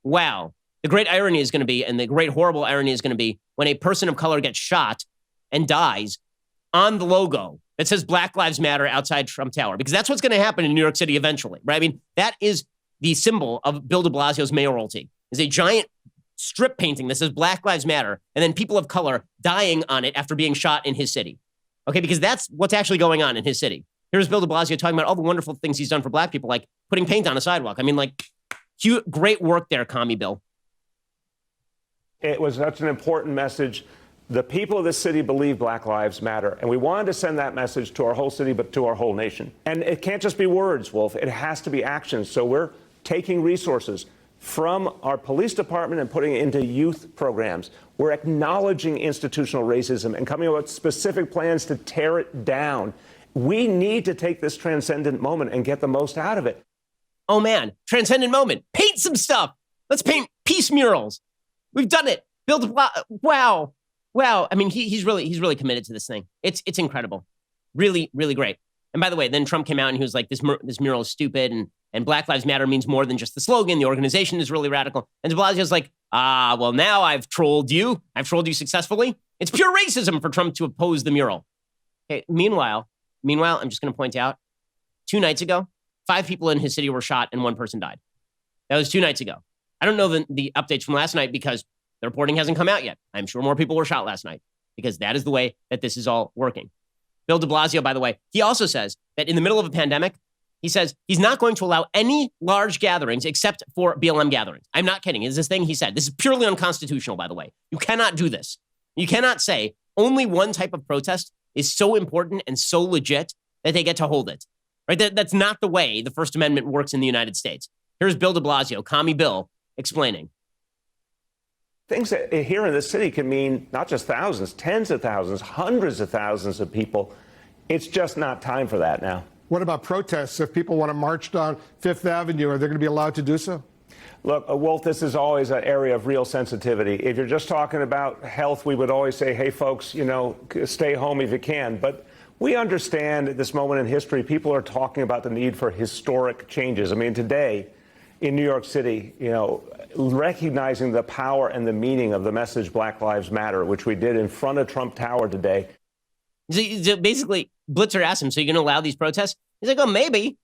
Wow. The great irony is going to be, and the great horrible irony is going to be when a person of color gets shot and dies on the logo that says Black Lives Matter outside Trump Tower, because that's what's going to happen in New York City eventually, right? I mean, that is the symbol of Bill de Blasio's mayoralty, is a giant strip painting that says Black Lives Matter, and then people of color dying on it after being shot in his city. Okay, because that's what's actually going on in his city. Here's Bill de Blasio talking about all the wonderful things he's done for Black people, like putting paint on a sidewalk. I mean, like, great work there, Commie Bill. It was such an important message. The people of this city believe Black Lives Matter, and we wanted to send that message to our whole city, but to our whole nation. And it can't just be words, Wolf. It has to be actions. So we're taking resources from our police department and putting it into youth programs. We're acknowledging institutional racism and coming up with specific plans to tear it down. We need to take this transcendent moment and get the most out of it. Oh man, transcendent moment. Paint some stuff. Let's paint peace murals. We've done it. Bill de Blasio. Wow. I mean, he's really committed to this thing. It's incredible. Really, really great. And by the way, then Trump came out and he was like, this mural is stupid and Black Lives Matter means more than just the slogan. The organization is really radical. And de Blasio's like, well, now I've trolled you. I've trolled you successfully. It's pure racism for Trump to oppose the mural. Okay. Meanwhile, I'm just going to point out 2 nights ago, 5 people in his city were shot and 1 person died. That was 2 nights ago. I don't know the updates from last night because the reporting hasn't come out yet. I'm sure more people were shot last night because that is the way that this is all working. Bill de Blasio, by the way, he also says that in the middle of a pandemic, he says he's not going to allow any large gatherings except for BLM gatherings. I'm not kidding. It's this thing he said. This is purely unconstitutional, by the way. You cannot do this. You cannot say only one type of protest is so important and so legit that they get to hold it. Right? That's not the way the First Amendment works in the United States. Here's Bill de Blasio, Commie Bill, explaining. Things that here in the city can mean not just thousands, tens of thousands, hundreds of thousands of people. It's just not time for that now. What about protests? If people want to march down Fifth Avenue, are they going to be allowed to do so? Look, Wolf, this is always an area of real sensitivity. If you're just talking about health, we would always say, hey, folks, stay home if you can. But we understand at this moment in history, people are talking about the need for historic changes. I mean, today in New York City, recognizing the power and the meaning of the message Black Lives Matter, which we did in front of Trump Tower today. So basically, Blitzer asked him, so you're going to allow these protests? He's like, oh, maybe,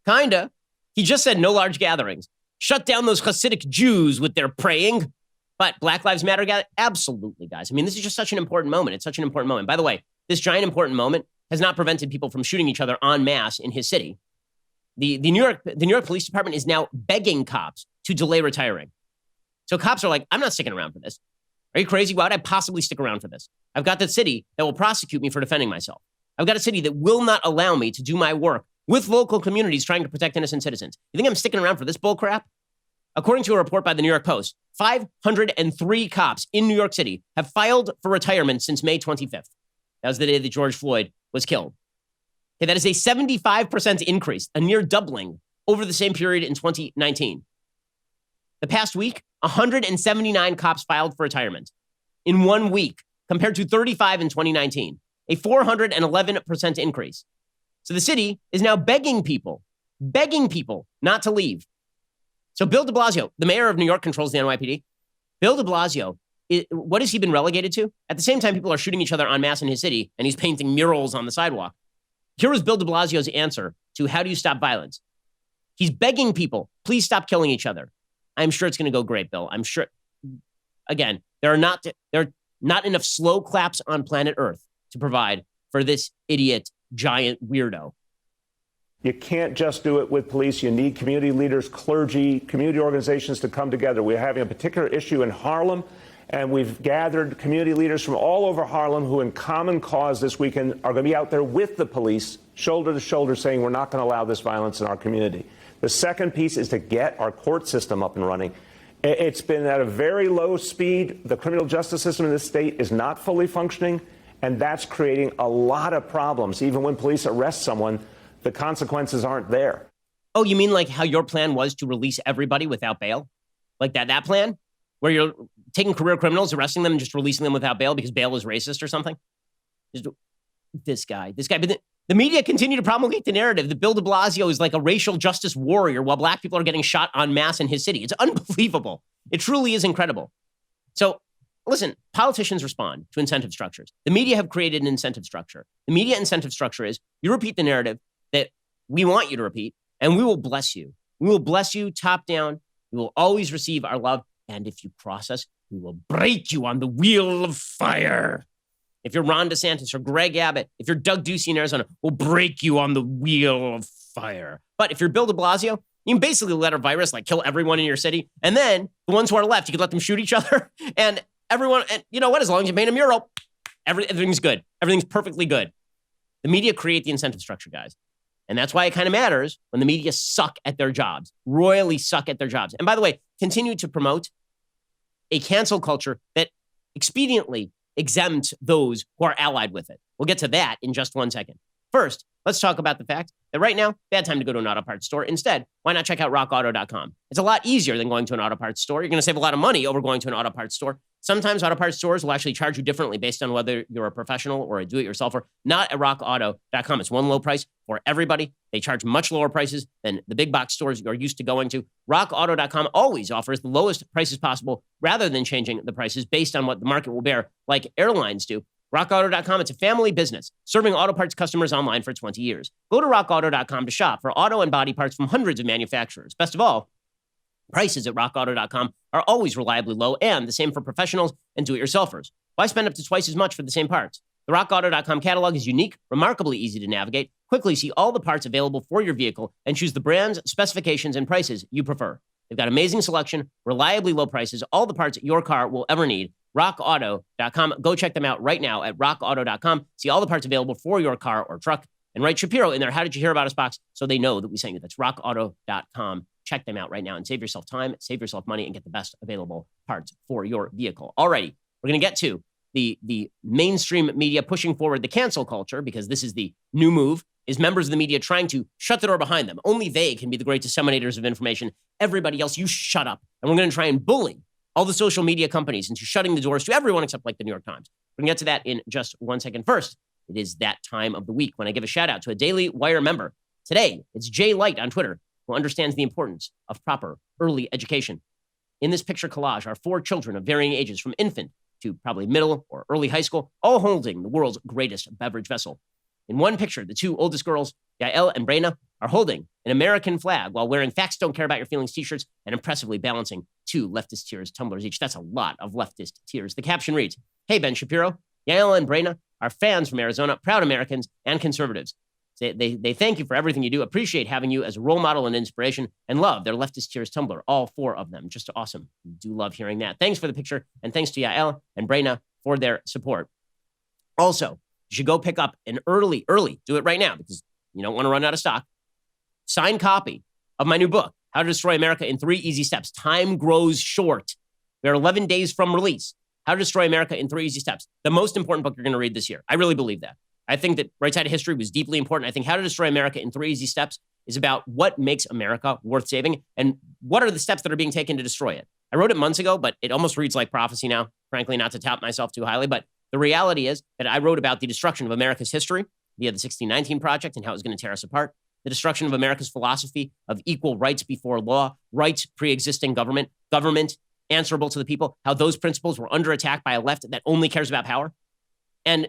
kind of. He just said no large gatherings. Shut down those Hasidic Jews with their praying. But Black Lives Matter, absolutely, guys. I mean, this is just such an important moment. It's such an important moment. By the way, this giant important moment has not prevented people from shooting each other en masse in his city. The New York Police Department is now begging cops to delay retiring. So cops are like, I'm not sticking around for this. Are you crazy? Why would I possibly stick around for this? I've got the city that will prosecute me for defending myself. I've got a city that will not allow me to do my work with local communities trying to protect innocent citizens. You think I'm sticking around for this bullcrap? According to a report by the New York Post, 503 cops in New York City have filed for retirement since May 25th. That was the day that George Floyd was killed. Okay, that is a 75% increase, a near doubling over the same period in 2019. The past week, 179 cops filed for retirement in 1 week, compared to 35 in 2019, a 411% increase. So the city is now begging people not to leave. So Bill de Blasio, the mayor of New York, controls the NYPD. Bill de Blasio, what has he been relegated to? At the same time, people are shooting each other en masse in his city, and he's painting murals on the sidewalk. Here was Bill de Blasio's answer to how do you stop violence? He's begging people, please stop killing each other. I'm sure it's going to go great, Bill. I'm sure. Again, there are not enough slow claps on planet Earth to provide for this idiot, giant weirdo. You can't just do it with police. You need community leaders, clergy, community organizations to come together. We're having a particular issue in Harlem, and we've gathered community leaders from all over Harlem who, in common cause this weekend, are going to be out there with the police, shoulder to shoulder, saying we're not going to allow this violence in our community. The second piece is to get our court system up and running. It's been at a very low speed. The criminal justice system in this state is not fully functioning, and that's creating a lot of problems. Even when police arrest someone, the consequences aren't there. Oh, you mean like how your plan was to release everybody without bail? Like that plan? Where you're taking career criminals, arresting them, and just releasing them without bail because bail is racist or something? This guy. But the media continue to promulgate the narrative that Bill de Blasio is like a racial justice warrior while black people are getting shot en masse in his city. It's unbelievable. It truly is incredible. So listen, politicians respond to incentive structures. The media have created an incentive structure. The media incentive structure is you repeat the narrative that we want you to repeat, and we will bless you. We will bless you top down. You will always receive our love. And if you cross us, we will break you on the wheel of fire. If you're Ron DeSantis or Greg Abbott, if you're Doug Ducey in Arizona, we'll break you on the wheel of fire. But if you're Bill de Blasio, you can basically let a virus kill everyone in your city. And then the ones who are left, you can let them shoot each other. And everyone, and you know what? As long as you paint a mural, everything's good. Everything's perfectly good. The media create the incentive structure, guys. And that's why it kind of matters when the media suck at their jobs, royally suck at their jobs. And by the way, continue to promote a cancel culture that expediently exempts those who are allied with it. We'll get to that in just 1 second. First, let's talk about the fact that right now, bad time to go to an auto parts store. Instead, why not check out rockauto.com? It's a lot easier than going to an auto parts store. You're going to save a lot of money over going to an auto parts store. Sometimes auto parts stores will actually charge you differently based on whether you're a professional or a do-it-yourselfer. Not at rockauto.com. It's one low price for everybody. They charge much lower prices than the big box stores you're used to going to. Rockauto.com always offers the lowest prices possible rather than changing the prices based on what the market will bear, like airlines do. RockAuto.com, it's a family business serving auto parts customers online for 20 years. Go to RockAuto.com to shop for auto and body parts from hundreds of manufacturers. Best of all, prices at RockAuto.com are always reliably low and the same for professionals and do-it-yourselfers. Why spend up to twice as much for the same parts? The RockAuto.com catalog is unique, remarkably easy to navigate. Quickly see all the parts available for your vehicle and choose the brands, specifications, and prices you prefer. They've got amazing selection, reliably low prices, all the parts your car will ever need. RockAuto.com. Go check them out right now at RockAuto.com. See all the parts available for your car or truck and write Shapiro in there. How did you hear about us box? So they know that we sent you. That's RockAuto.com. check them out right now and save yourself time, save yourself money, and get the best available parts for your vehicle. Alrighty, we're going to get to the mainstream media pushing forward the cancel culture, because this is the new move, is members of the media trying to shut the door behind them. Only they can be the great disseminators of information. Everybody else, you shut up. And we're going to try and bully all the social media companies into shutting the doors to everyone except like the New York Times. We're going to get to that in just 1 second. First, it is that time of the week when I give a shout out to a Daily Wire member. Today, it's Jay Light on Twitter, who understands the importance of proper early education. In this picture collage are 4 children of varying ages, from infant to probably middle or early high school, all holding the world's greatest beverage vessel. In one picture, the 2 oldest girls, Yael and Brena, are holding an American flag while wearing Facts Don't Care About Your Feelings t-shirts and impressively balancing 2 leftist tears tumblers each. That's a lot of leftist tears. The caption reads, "Hey, Ben Shapiro, Yael and Brena are fans from Arizona, proud Americans and conservatives. They thank you for everything you do, appreciate having you as a role model and inspiration, and love their leftist tears tumbler, all 4 of them. Just awesome. We do love hearing that. Thanks for the picture, and thanks to Yael and Brena for their support. Also, you should go pick up an early, do it right now because you don't want to run out of stock, signed copy of my new book, How to Destroy America in 3 Easy Steps. Time grows short. We are 11 days from release. How to Destroy America in 3 Easy Steps. The most important book you're going to read this year. I really believe that. I think that Right Side of History was deeply important. I think How to Destroy America in 3 Easy Steps is about what makes America worth saving and what are the steps that are being taken to destroy it. I wrote it months ago, but it almost reads like prophecy now, frankly, not to tout myself too highly. But the reality is that I wrote about the destruction of America's history via the 1619 Project and how it was going to tear us apart, the destruction of America's philosophy of equal rights before law, rights pre-existing government answerable to the people, how those principles were under attack by a left that only cares about power, and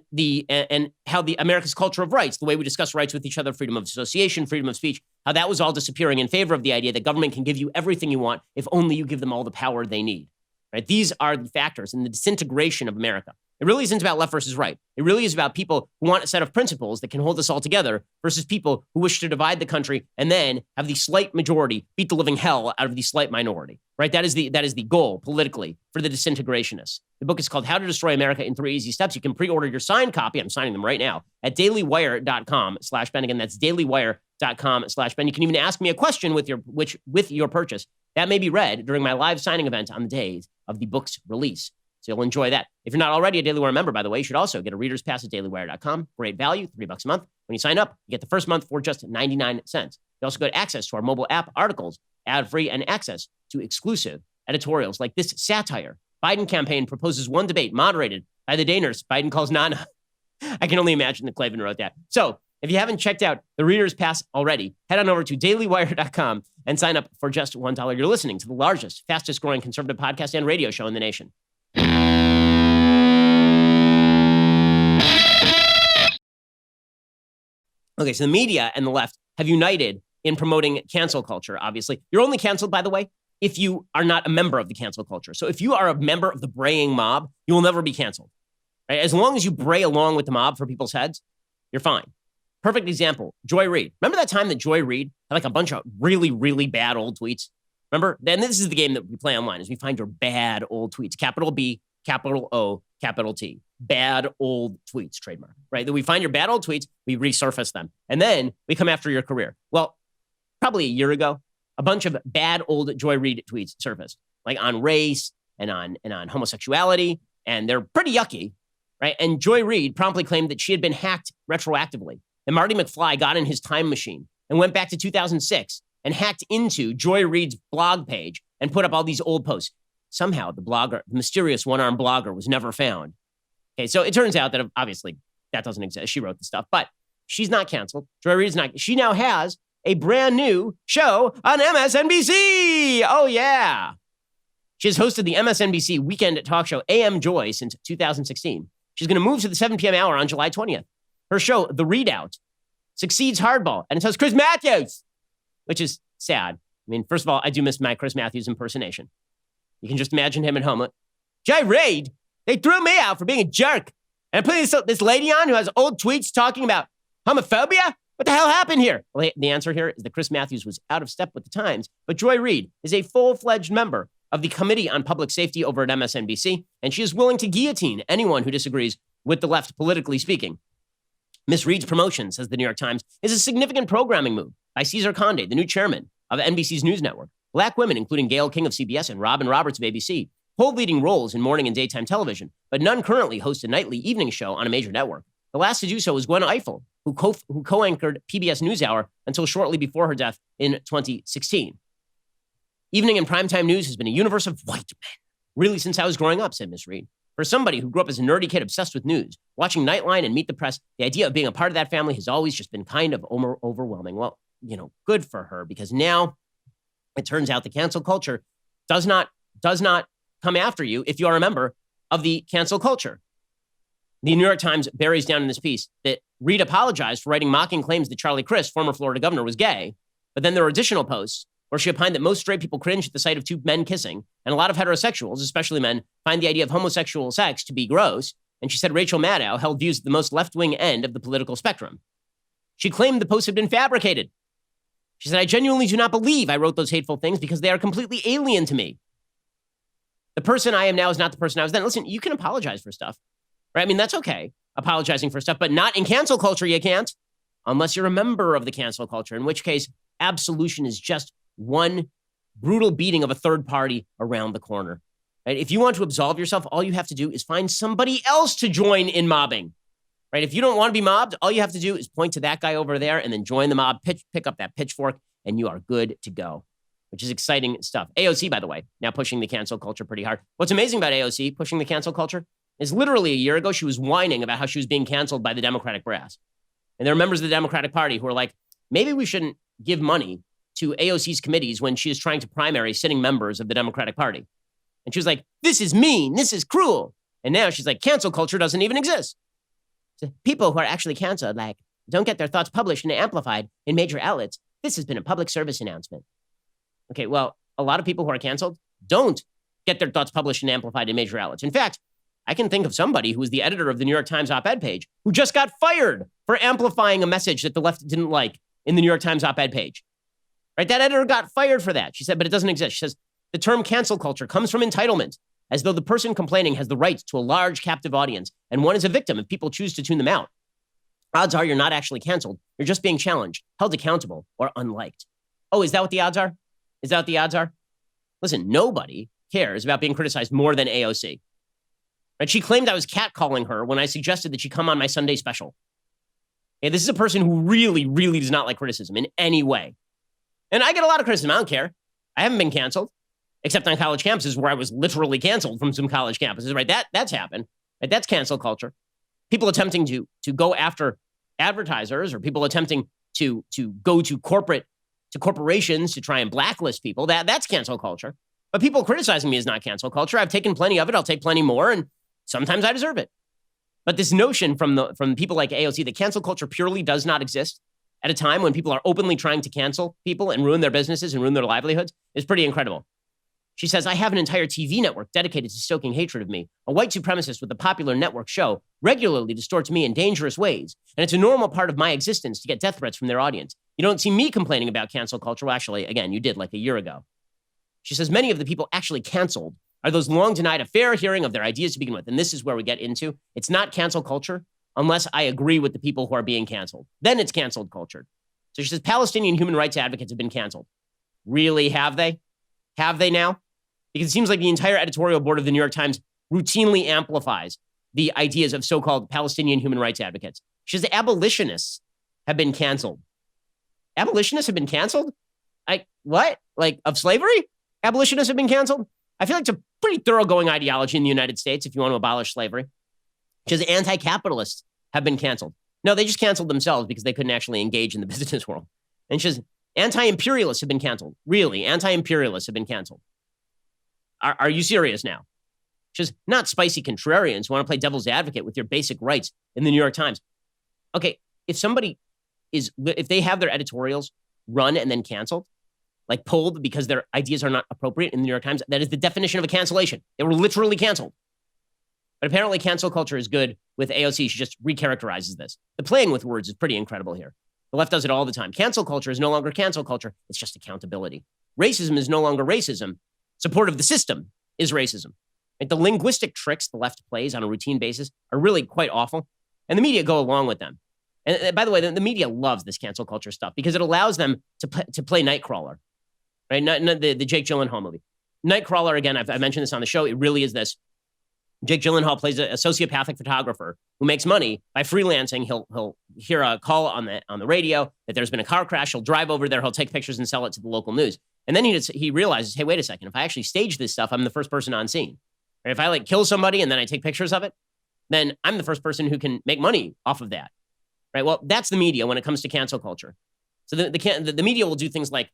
how the America's culture of rights, the way we discuss rights with each other, freedom of association, freedom of speech, how that was all disappearing in favor of the idea that government can give you everything you want if only you give them all the power they need. Right? These are the factors in the disintegration of America. It really isn't about left versus right. It really is about people who want a set of principles that can hold us all together versus people who wish to divide the country and then have the slight majority beat the living hell out of the slight minority. Right? That is the goal politically for the disintegrationists. The book is called How to Destroy America in 3 Easy Steps. You can pre-order your signed copy. I'm signing them right now at dailywire.com/Ben. Again, that's dailywire.com/Ben. You can even ask me a question with your purchase. That may be read during my live signing event on the days of the book's release. So you'll enjoy that. If you're not already a Daily Wire member, by the way, you should also get a reader's pass at dailywire.com. Great value, $3 a month. When you sign up, you get the first month for just 99 cents. You also get access to our mobile app, articles, ad-free, and access to exclusive editorials like this satire. Biden campaign proposes one debate moderated by the day nurse Biden calls Nana. I can only imagine that Clavin wrote that. So if you haven't checked out the reader's pass already, head on over to dailywire.com and sign up for just $1. You're listening to the largest, fastest growing conservative podcast and radio show in the nation. Okay, so the media and the left have united in promoting cancel culture, obviously. You're only canceled, by the way, if you are not a member of the cancel culture. So if you are a member of the braying mob, you will never be canceled. Right? As long as you bray along with the mob for people's heads, you're fine. Perfect example, Joy Reid. Remember that time that Joy Reid had like a bunch of really, really bad old tweets? Remember? And this is the game that we play online, is we find your bad old tweets. Capital B, capital O, capital T. Bad old tweets, trademark, right? That we find your bad old tweets, we resurface them, and then we come after your career. Well, probably a year ago, a bunch of bad old Joy Reid tweets surfaced, like on race and on homosexuality, and they're pretty yucky, right? And Joy Reid promptly claimed that she had been hacked retroactively. And Marty McFly got in his time machine and went back to 2006 and hacked into Joy Reid's blog page and put up all these old posts. Somehow the mysterious one-armed blogger was never found. Okay, so it turns out that obviously that doesn't exist. She wrote the stuff, but she's not canceled. Joy Reid's not. She now has a brand new show on MSNBC. Oh, yeah. She has hosted the MSNBC weekend talk show AM Joy since 2016. She's going to move to the 7 p.m. hour on July 20th. Her show, The Readout, succeeds hardball, and it has Chris Matthews, which is sad. I mean, first of all, I do miss my Chris Matthews impersonation. You can just imagine him at home. Joy Reid, they threw me out for being a jerk. And I put this lady on who has old tweets talking about homophobia? What the hell happened here? Well, the answer here is that Chris Matthews was out of step with the times, but Joy Reid is a full-fledged member of the Committee on Public Safety over at MSNBC, and she is willing to guillotine anyone who disagrees with the left, politically speaking. Miss Reid's promotion, says the New York Times, is a significant programming move by Cesar Conde, the new chairman of NBC's news network. Black women, including Gayle King of CBS and Robin Roberts of ABC, hold leading roles in morning and daytime television, but none currently host a nightly evening show on a major network. The last to do so was Gwen Ifill, who co-anchored PBS NewsHour until shortly before her death in 2016. Evening and primetime news has been a universe of white men, really since I was growing up, said Miss Reed. For somebody who grew up as a nerdy kid obsessed with news, watching Nightline and Meet the Press, the idea of being a part of that family has always just been kind of overwhelming. Well, good for her, because now it turns out the cancel culture does not come after you if you are a member of the cancel culture. The New York Times buries down in this piece that Reed apologized for writing mocking claims that Charlie Crist, former Florida governor, was gay. But then there are additional posts where she opined that most straight people cringe at the sight of two men kissing, and a lot of heterosexuals, especially men, find the idea of homosexual sex to be gross. And she said Rachel Maddow held views at the most left-wing end of the political spectrum. She claimed the posts had been fabricated. She said, I genuinely do not believe I wrote those hateful things because they are completely alien to me. The person I am now is not the person I was then. Listen, you can apologize for stuff, right? I mean, that's okay, apologizing for stuff, but not in cancel culture, you can't, unless you're a member of the cancel culture, in which case absolution is just one brutal beating of a third party around the corner. Right? If you want to absolve yourself, all you have to do is find somebody else to join in mobbing. Right? If you don't want to be mobbed, all you have to do is point to that guy over there and then join the mob, pick up that pitchfork, and you are good to go, which is exciting stuff. AOC, by the way, now pushing the cancel culture pretty hard. What's amazing about AOC pushing the cancel culture is literally a year ago, she was whining about how she was being canceled by the Democratic brass. And there are members of the Democratic Party who are like, maybe we shouldn't give money to AOC's committees when she is trying to primary sitting members of the Democratic Party. And she was like, this is mean, this is cruel. And now she's like, cancel culture doesn't even exist. So people who are actually canceled, like, don't get their thoughts published and amplified in major outlets. This has been a public service announcement. Okay, well, a lot of people who are canceled don't get their thoughts published and amplified in major outlets. In fact, I can think of somebody who was the editor of the New York Times op-ed page who just got fired for amplifying a message that the left didn't like in the New York Times op-ed page. Right? That editor got fired for that. She said, but it doesn't exist. She says, the term cancel culture comes from entitlement, as though the person complaining has the right to a large captive audience, and one is a victim if people choose to tune them out. Odds are you're not actually canceled. You're just being challenged, held accountable, or unliked. Oh, is that what the odds are? Is that what the odds are? Listen, nobody cares about being criticized more than AOC. Right? She claimed I was catcalling her when I suggested that she come on my Sunday special. Okay, this is a person who really, really does not like criticism in any way. And I get a lot of criticism. I don't care. I haven't been canceled, except on college campuses where I was literally canceled from some college campuses, right? That's happened. Right? That's cancel culture. People attempting to go after advertisers, or people attempting to go to corporations to try and blacklist people. That's cancel culture. But people criticizing me is not cancel culture. I've taken plenty of it. I'll take plenty more, and sometimes I deserve it. But this notion from people like AOC that cancel culture purely does not exist at a time when people are openly trying to cancel people and ruin their businesses and ruin their livelihoods is pretty incredible. She says, I have an entire TV network dedicated to stoking hatred of me. A white supremacist with a popular network show regularly distorts me in dangerous ways. And it's a normal part of my existence to get death threats from their audience. You don't see me complaining about cancel culture. Well, actually, again, you did like a year ago. She says, many of the people actually canceled are those long denied a fair hearing of their ideas to begin with. And this is where we get into, it's not cancel culture unless I agree with the people who are being canceled. Then it's canceled culture. So she says, Palestinian human rights advocates have been canceled. Really, have they? Have they now? Because it seems like the entire editorial board of the New York Times routinely amplifies the ideas of so-called Palestinian human rights advocates. She says abolitionists have been canceled. Abolitionists have been canceled? What? Like, of slavery? Abolitionists have been canceled? I feel like it's a pretty thoroughgoing ideology in the United States if you want to abolish slavery. She says anti-capitalists have been canceled. No, they just canceled themselves because they couldn't actually engage in the business world. And she says anti-imperialists have been canceled. Really, anti-imperialists have been canceled. Are you serious now? She says, not spicy contrarians who want to play devil's advocate with your basic rights in the New York Times. Okay, if they have their editorials run and then canceled, like pulled because their ideas are not appropriate in the New York Times, that is the definition of a cancellation. They were literally canceled. But apparently cancel culture is good with AOC. She just recharacterizes this. The playing with words is pretty incredible here. The left does it all the time. Cancel culture is no longer cancel culture. It's just accountability. Racism is no longer racism. Support of the system is racism. Like the linguistic tricks the left plays on a routine basis are really quite awful. And the media go along with them. And by the way, the media loves this cancel culture stuff because it allows them to play Nightcrawler. right? Not the Jake Gyllenhaal movie. Nightcrawler, again, I've mentioned this on the show. It really is this. Jake Gyllenhaal plays a sociopathic photographer who makes money by freelancing. He'll hear a call on the radio that there's been a car crash. He'll drive over there. He'll take pictures and sell it to the local news. And then he realizes, hey, wait a second. If I actually stage this stuff, I'm the first person on scene. Or if I like kill somebody and then I take pictures of it, then I'm the first person who can make money off of that. Right? Well, that's the media when it comes to cancel culture. So the media will do things like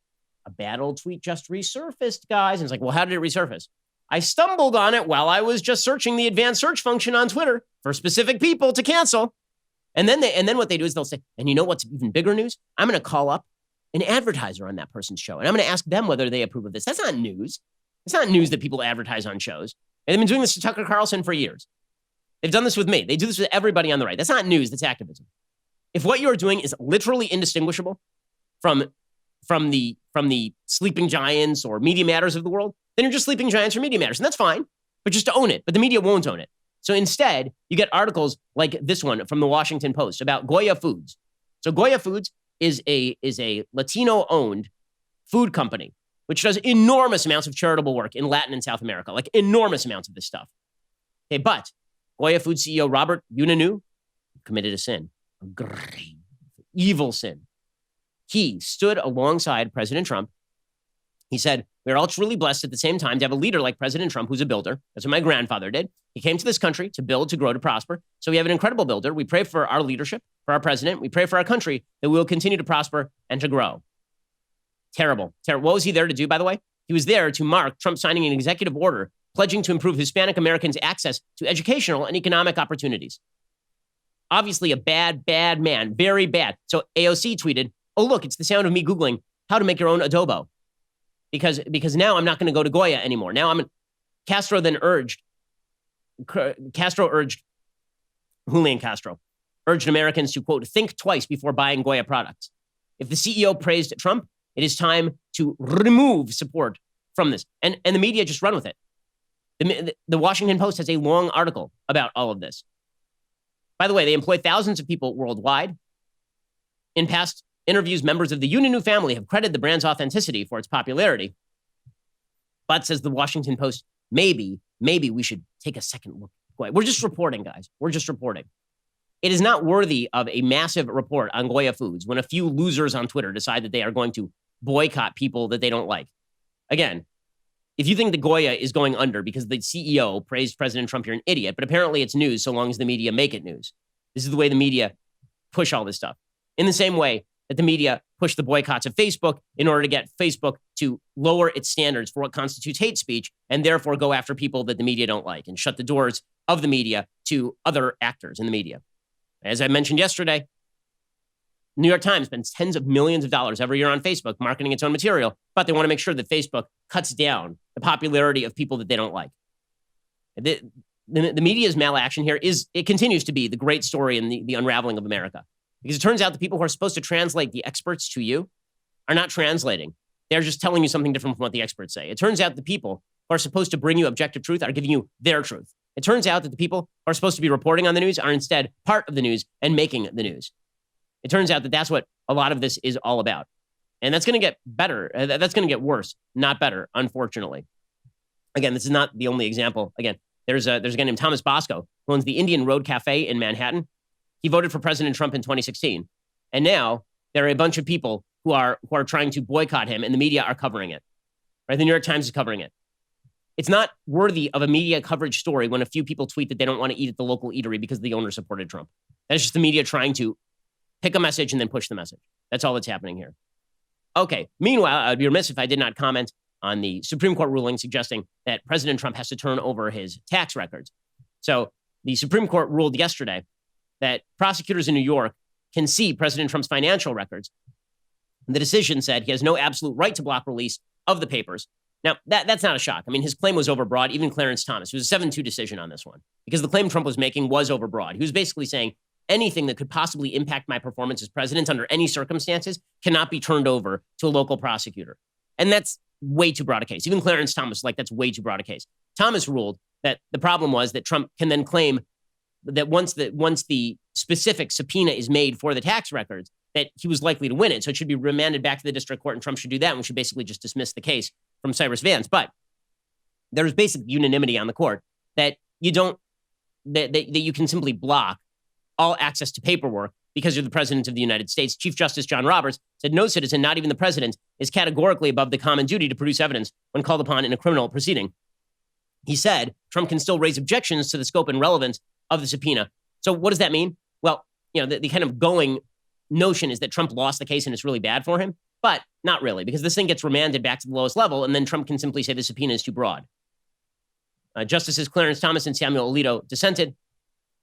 a bad old tweet just resurfaced, guys. And it's like, well, how did it resurface? I stumbled on it while I was just searching the advanced search function on Twitter for specific people to cancel. And then what they do is they'll say, and you know what's even bigger news? I'm going to call up an advertiser on that person's show, and I'm going to ask them whether they approve of this. That's not news. It's not news that people advertise on shows. And they've been doing this to Tucker Carlson for years. They've done this with me. They do this with everybody on the right. That's not news. That's activism. If what you're doing is literally indistinguishable from the sleeping giants or Media Matters of the world, then you're just sleeping giants or Media Matters. And that's fine, but just to own it. But the media won't own it. So instead, you get articles like this one from the Washington Post about Goya Foods. So Goya Foods is a Latino-owned food company, which does enormous amounts of charitable work in Latin and South America, like enormous amounts of this stuff. Okay, but Goya Foods CEO Robert Unanu committed a sin, a grave, evil sin. He stood alongside President Trump. He said, we're all truly blessed at the same time to have a leader like President Trump, who's a builder. That's what my grandfather did. He came to this country to build, to grow, to prosper. So we have an incredible builder. We pray for our leadership, for our president. We pray for our country that we will continue to prosper and to grow. Terrible. What was he there to do, by the way? He was there to mark Trump signing an executive order pledging to improve Hispanic Americans' access to educational and economic opportunities. Obviously a bad, bad man. Very bad. So AOC tweeted, oh, look, it's the sound of me Googling how to make your own adobo. Because now I'm not going to go to Goya anymore. Now Castro urged Americans to, quote, think twice before buying Goya products. If the CEO praised Trump, it is time to remove support from this. And the media just run with it. The Washington Post has a long article about all of this. By the way, they employ thousands of people worldwide. In past interviews, members of the Unanu family have credited the brand's authenticity for its popularity. But, says the Washington Post, maybe we should take a second look. We're just reporting, guys. We're just reporting. It is not worthy of a massive report on Goya Foods when a few losers on Twitter decide that they are going to boycott people that they don't like. Again, if you think the Goya is going under because the CEO praised President Trump, you're an idiot. But apparently it's news so long as the media make it news. This is the way the media push all this stuff. In the same way that the media push the boycotts of Facebook in order to get Facebook to lower its standards for what constitutes hate speech and therefore go after people that the media don't like and shut the doors of the media to other actors in the media. As I mentioned yesterday, New York Times spends tens of millions of dollars every year on Facebook marketing its own material, but they want to make sure that Facebook cuts down the popularity of people that they don't like. The media's malaction here it continues to be the great story in the unraveling of America. Because it turns out the people who are supposed to translate the experts to you are not translating. They're just telling you something different from what the experts say. It turns out the people who are supposed to bring you objective truth are giving you their truth. It turns out that the people who are supposed to be reporting on the news are instead part of the news and making the news. It turns out that that's what a lot of this is all about. And that's going to get better. That's going to get worse, not better, unfortunately. Again, this is not the only example. Again, there's a guy named Thomas Bosco who owns the Indian Road Cafe in Manhattan. He voted for President Trump in 2016. And now there are a bunch of people who are trying to boycott him, and the media are covering it. Right? The New York Times is covering it. It's not worthy of a media coverage story when a few people tweet that they don't want to eat at the local eatery because the owner supported Trump. That's just the media trying to pick a message and then push the message. That's all that's happening here. Okay. Meanwhile, I'd be remiss if I did not comment on the Supreme Court ruling suggesting that President Trump has to turn over his tax records. So the Supreme Court ruled yesterday that prosecutors in New York can see President Trump's financial records. The decision said he has no absolute right to block release of the papers. Now, that's not a shock. I mean, his claim was overbroad. Even Clarence Thomas, it was a 7-2 decision on this one, because the claim Trump was making was overbroad. He was basically saying anything that could possibly impact my performance as president under any circumstances cannot be turned over to a local prosecutor. And that's way too broad a case. Even Clarence Thomas was like, that's way too broad a case. Thomas ruled that the problem was that Trump can then claim that once the specific subpoena is made for the tax records, that he was likely to win it. So it should be remanded back to the district court, and Trump should do that, and we should basically just dismiss the case from Cyrus Vance. But there's basic unanimity on the court that you don't, that you can simply block all access to paperwork because you're the president of the United States. Chief Justice John Roberts said no citizen, not even the president, is categorically above the common duty to produce evidence when called upon in a criminal proceeding. He said Trump can still raise objections to the scope and relevance of the subpoena. So what does that mean? Well, the kind of going notion is that Trump lost the case and it's really bad for him, but not really, because this thing gets remanded back to the lowest level, and then Trump can simply say the subpoena is too broad. Justices Clarence Thomas and Samuel Alito dissented.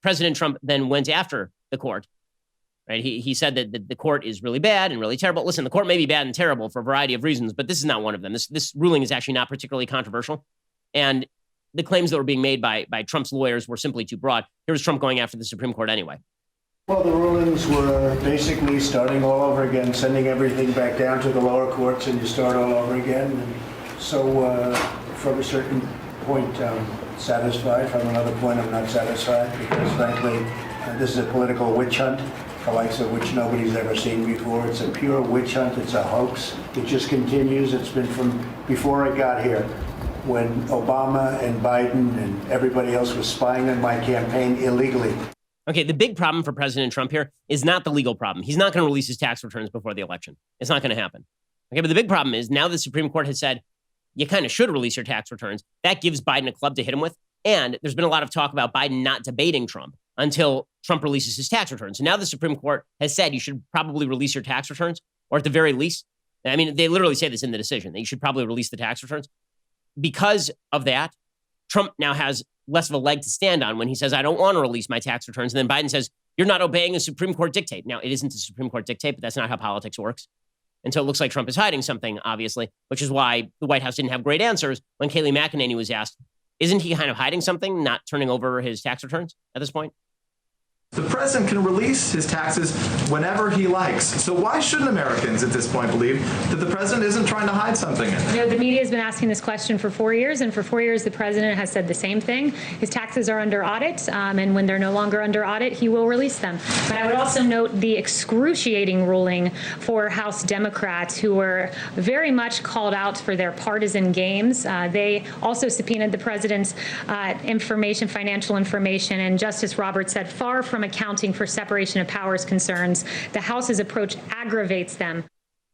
President Trump then went after the court. Right? He said that the court is really bad and really terrible. Listen, the court may be bad and terrible for a variety of reasons, but this is not one of them. This ruling is actually not particularly controversial. And the claims that were being made by Trump's lawyers were simply too broad. Here was Trump going after the Supreme Court anyway. Well, the rulings were basically starting all over again, sending everything back down to the lower courts, and you start all over again. And so from a certain point, I'm satisfied. From another point, I'm not satisfied, because frankly, this is a political witch hunt, the likes of which nobody's ever seen before. It's a pure witch hunt. It's a hoax. It just continues. It's been from before I got here, when Obama and Biden and everybody else was spying on my campaign illegally. Okay, the big problem for President Trump here is not the legal problem. He's not going to release his tax returns before the election. It's not going to happen. Okay, but the big problem is now the Supreme Court has said you kind of should release your tax returns. That gives Biden a club to hit him with. And there's been a lot of talk about Biden not debating Trump until Trump releases his tax returns. So now the Supreme Court has said you should probably release your tax returns, or at the very least, I mean, they literally say this in the decision, that you should probably release the tax returns. Because of that, Trump now has less of a leg to stand on when he says, I don't want to release my tax returns. And then Biden says, you're not obeying a Supreme Court dictate. Now, it isn't a Supreme Court dictate, but that's not how politics works. And so it looks like Trump is hiding something, obviously, which is why the White House didn't have great answers when Kayleigh McEnany was asked, isn't he kind of hiding something, not turning over his tax returns at this point? The president can release his taxes whenever he likes. So why shouldn't Americans at this point believe that the president isn't trying to hide something in there? The media has been asking this question for 4 years, and for 4 years the president has said the same thing. His taxes are under audit, and when they're no longer under audit, he will release them. But I would also note the excruciating ruling for House Democrats, who were very much called out for their partisan games. They also subpoenaed the president's information, financial information, and Justice Roberts said, far from accounting for separation of powers concerns, the House's approach aggravates them.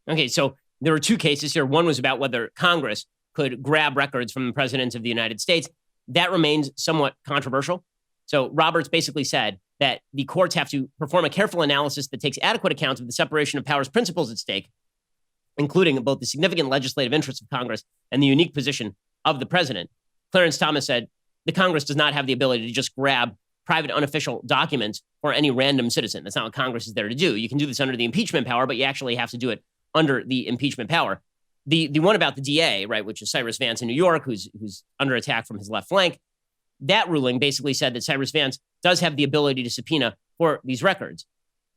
Okay, so there were two cases here. One was about whether Congress could grab records from the president of the United States. That remains somewhat controversial. So Roberts basically said that the courts have to perform a careful analysis that takes adequate account of the separation of powers principles at stake, including both the significant legislative interests of Congress and the unique position of the president. Clarence Thomas said the Congress does not have the ability to just grab private unofficial documents for any random citizen. That's not what Congress is there to do. You can do this under the impeachment power, but you actually have to do it under the impeachment power. The one about the DA, right, which is Cyrus Vance in New York, who's under attack from his left flank, that ruling basically said that Cyrus Vance does have the ability to subpoena for these records.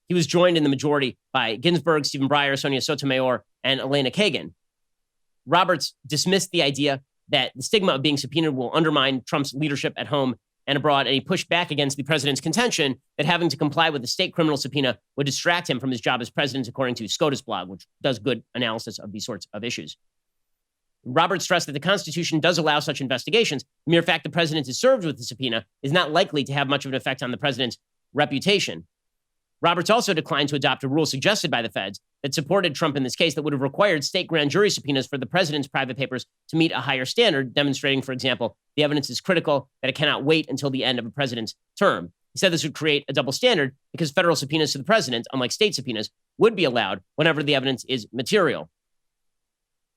He was joined in the majority by Ginsburg, Stephen Breyer, Sonia Sotomayor, and Elena Kagan. Roberts dismissed the idea that the stigma of being subpoenaed will undermine Trump's leadership at home and abroad, and he pushed back against the president's contention that having to comply with the state criminal subpoena would distract him from his job as president, according to SCOTUS blog, which does good analysis of these sorts of issues. Roberts stressed that the Constitution does allow such investigations. The mere fact the president is served with the subpoena is not likely to have much of an effect on the president's reputation. Roberts also declined to adopt a rule suggested by the feds that supported Trump in this case that would have required state grand jury subpoenas for the president's private papers to meet a higher standard, demonstrating, for example, the evidence is critical, that it cannot wait until the end of a president's term. He said this would create a double standard because federal subpoenas to the president, unlike state subpoenas, would be allowed whenever the evidence is material.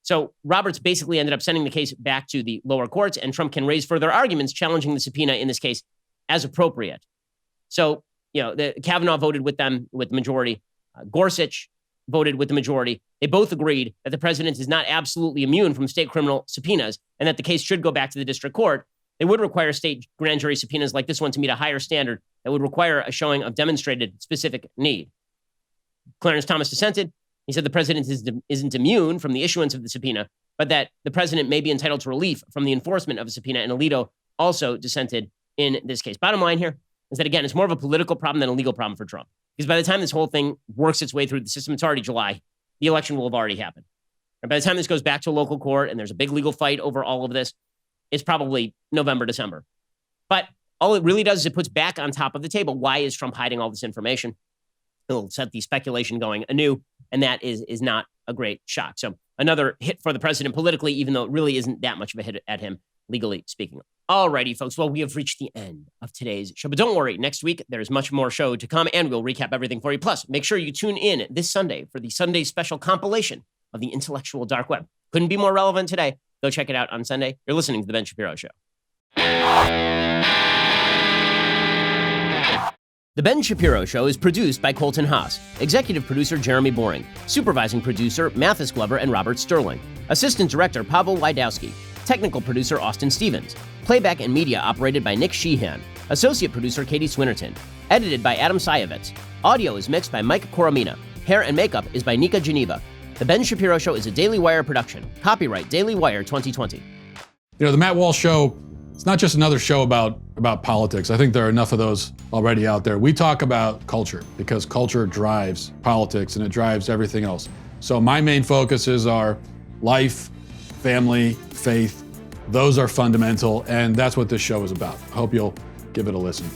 So Roberts basically ended up sending the case back to the lower courts, and Trump can raise further arguments challenging the subpoena in this case as appropriate. So, the Kavanaugh voted with them, with the majority. Gorsuch voted with the majority. They both agreed that the president is not absolutely immune from state criminal subpoenas and that the case should go back to the district court. They would require state grand jury subpoenas like this one to meet a higher standard that would require a showing of demonstrated specific need. Clarence Thomas dissented. He said the president isn't immune from the issuance of the subpoena, but that the president may be entitled to relief from the enforcement of a subpoena, and Alito also dissented in this case. Bottom line here, is that, again, it's more of a political problem than a legal problem for Trump. Because by the time this whole thing works its way through the system, it's already July. The election will have already happened. And by the time this goes back to a local court and there's a big legal fight over all of this, it's probably November, December. But all it really does is it puts back on top of the table, why is Trump hiding all this information? It'll set the speculation going anew, and that is not a great shock. So another hit for the president politically, even though it really isn't that much of a hit at him, legally speaking. Alrighty, folks. Well, we have reached the end of today's show, but don't worry. Next week, there's much more show to come, and we'll recap everything for you. Plus, make sure you tune in this Sunday for the Sunday special compilation of the intellectual dark web. Couldn't be more relevant today. Go check it out on Sunday. You're listening to The Ben Shapiro Show. The Ben Shapiro Show is produced by Colton Haas, executive producer Jeremy Boring, supervising producer Mathis Glover and Robert Sterling, assistant director Pavel Wydowski, technical producer Austin Stevens, playback and media operated by Nick Sheehan, associate producer Katie Swinnerton, edited by Adam Sayevitz. Audio is mixed by Mike Coromina. Hair and makeup is by Nika Geneva. The Ben Shapiro Show is a Daily Wire production. Copyright Daily Wire 2020. You know, the Matt Walsh Show, it's not just another show about politics. I think there are enough of those already out there. We talk about culture because culture drives politics and it drives everything else. So my main focuses are life, family, faith. Those are fundamental, and that's what this show is about. I hope you'll give it a listen.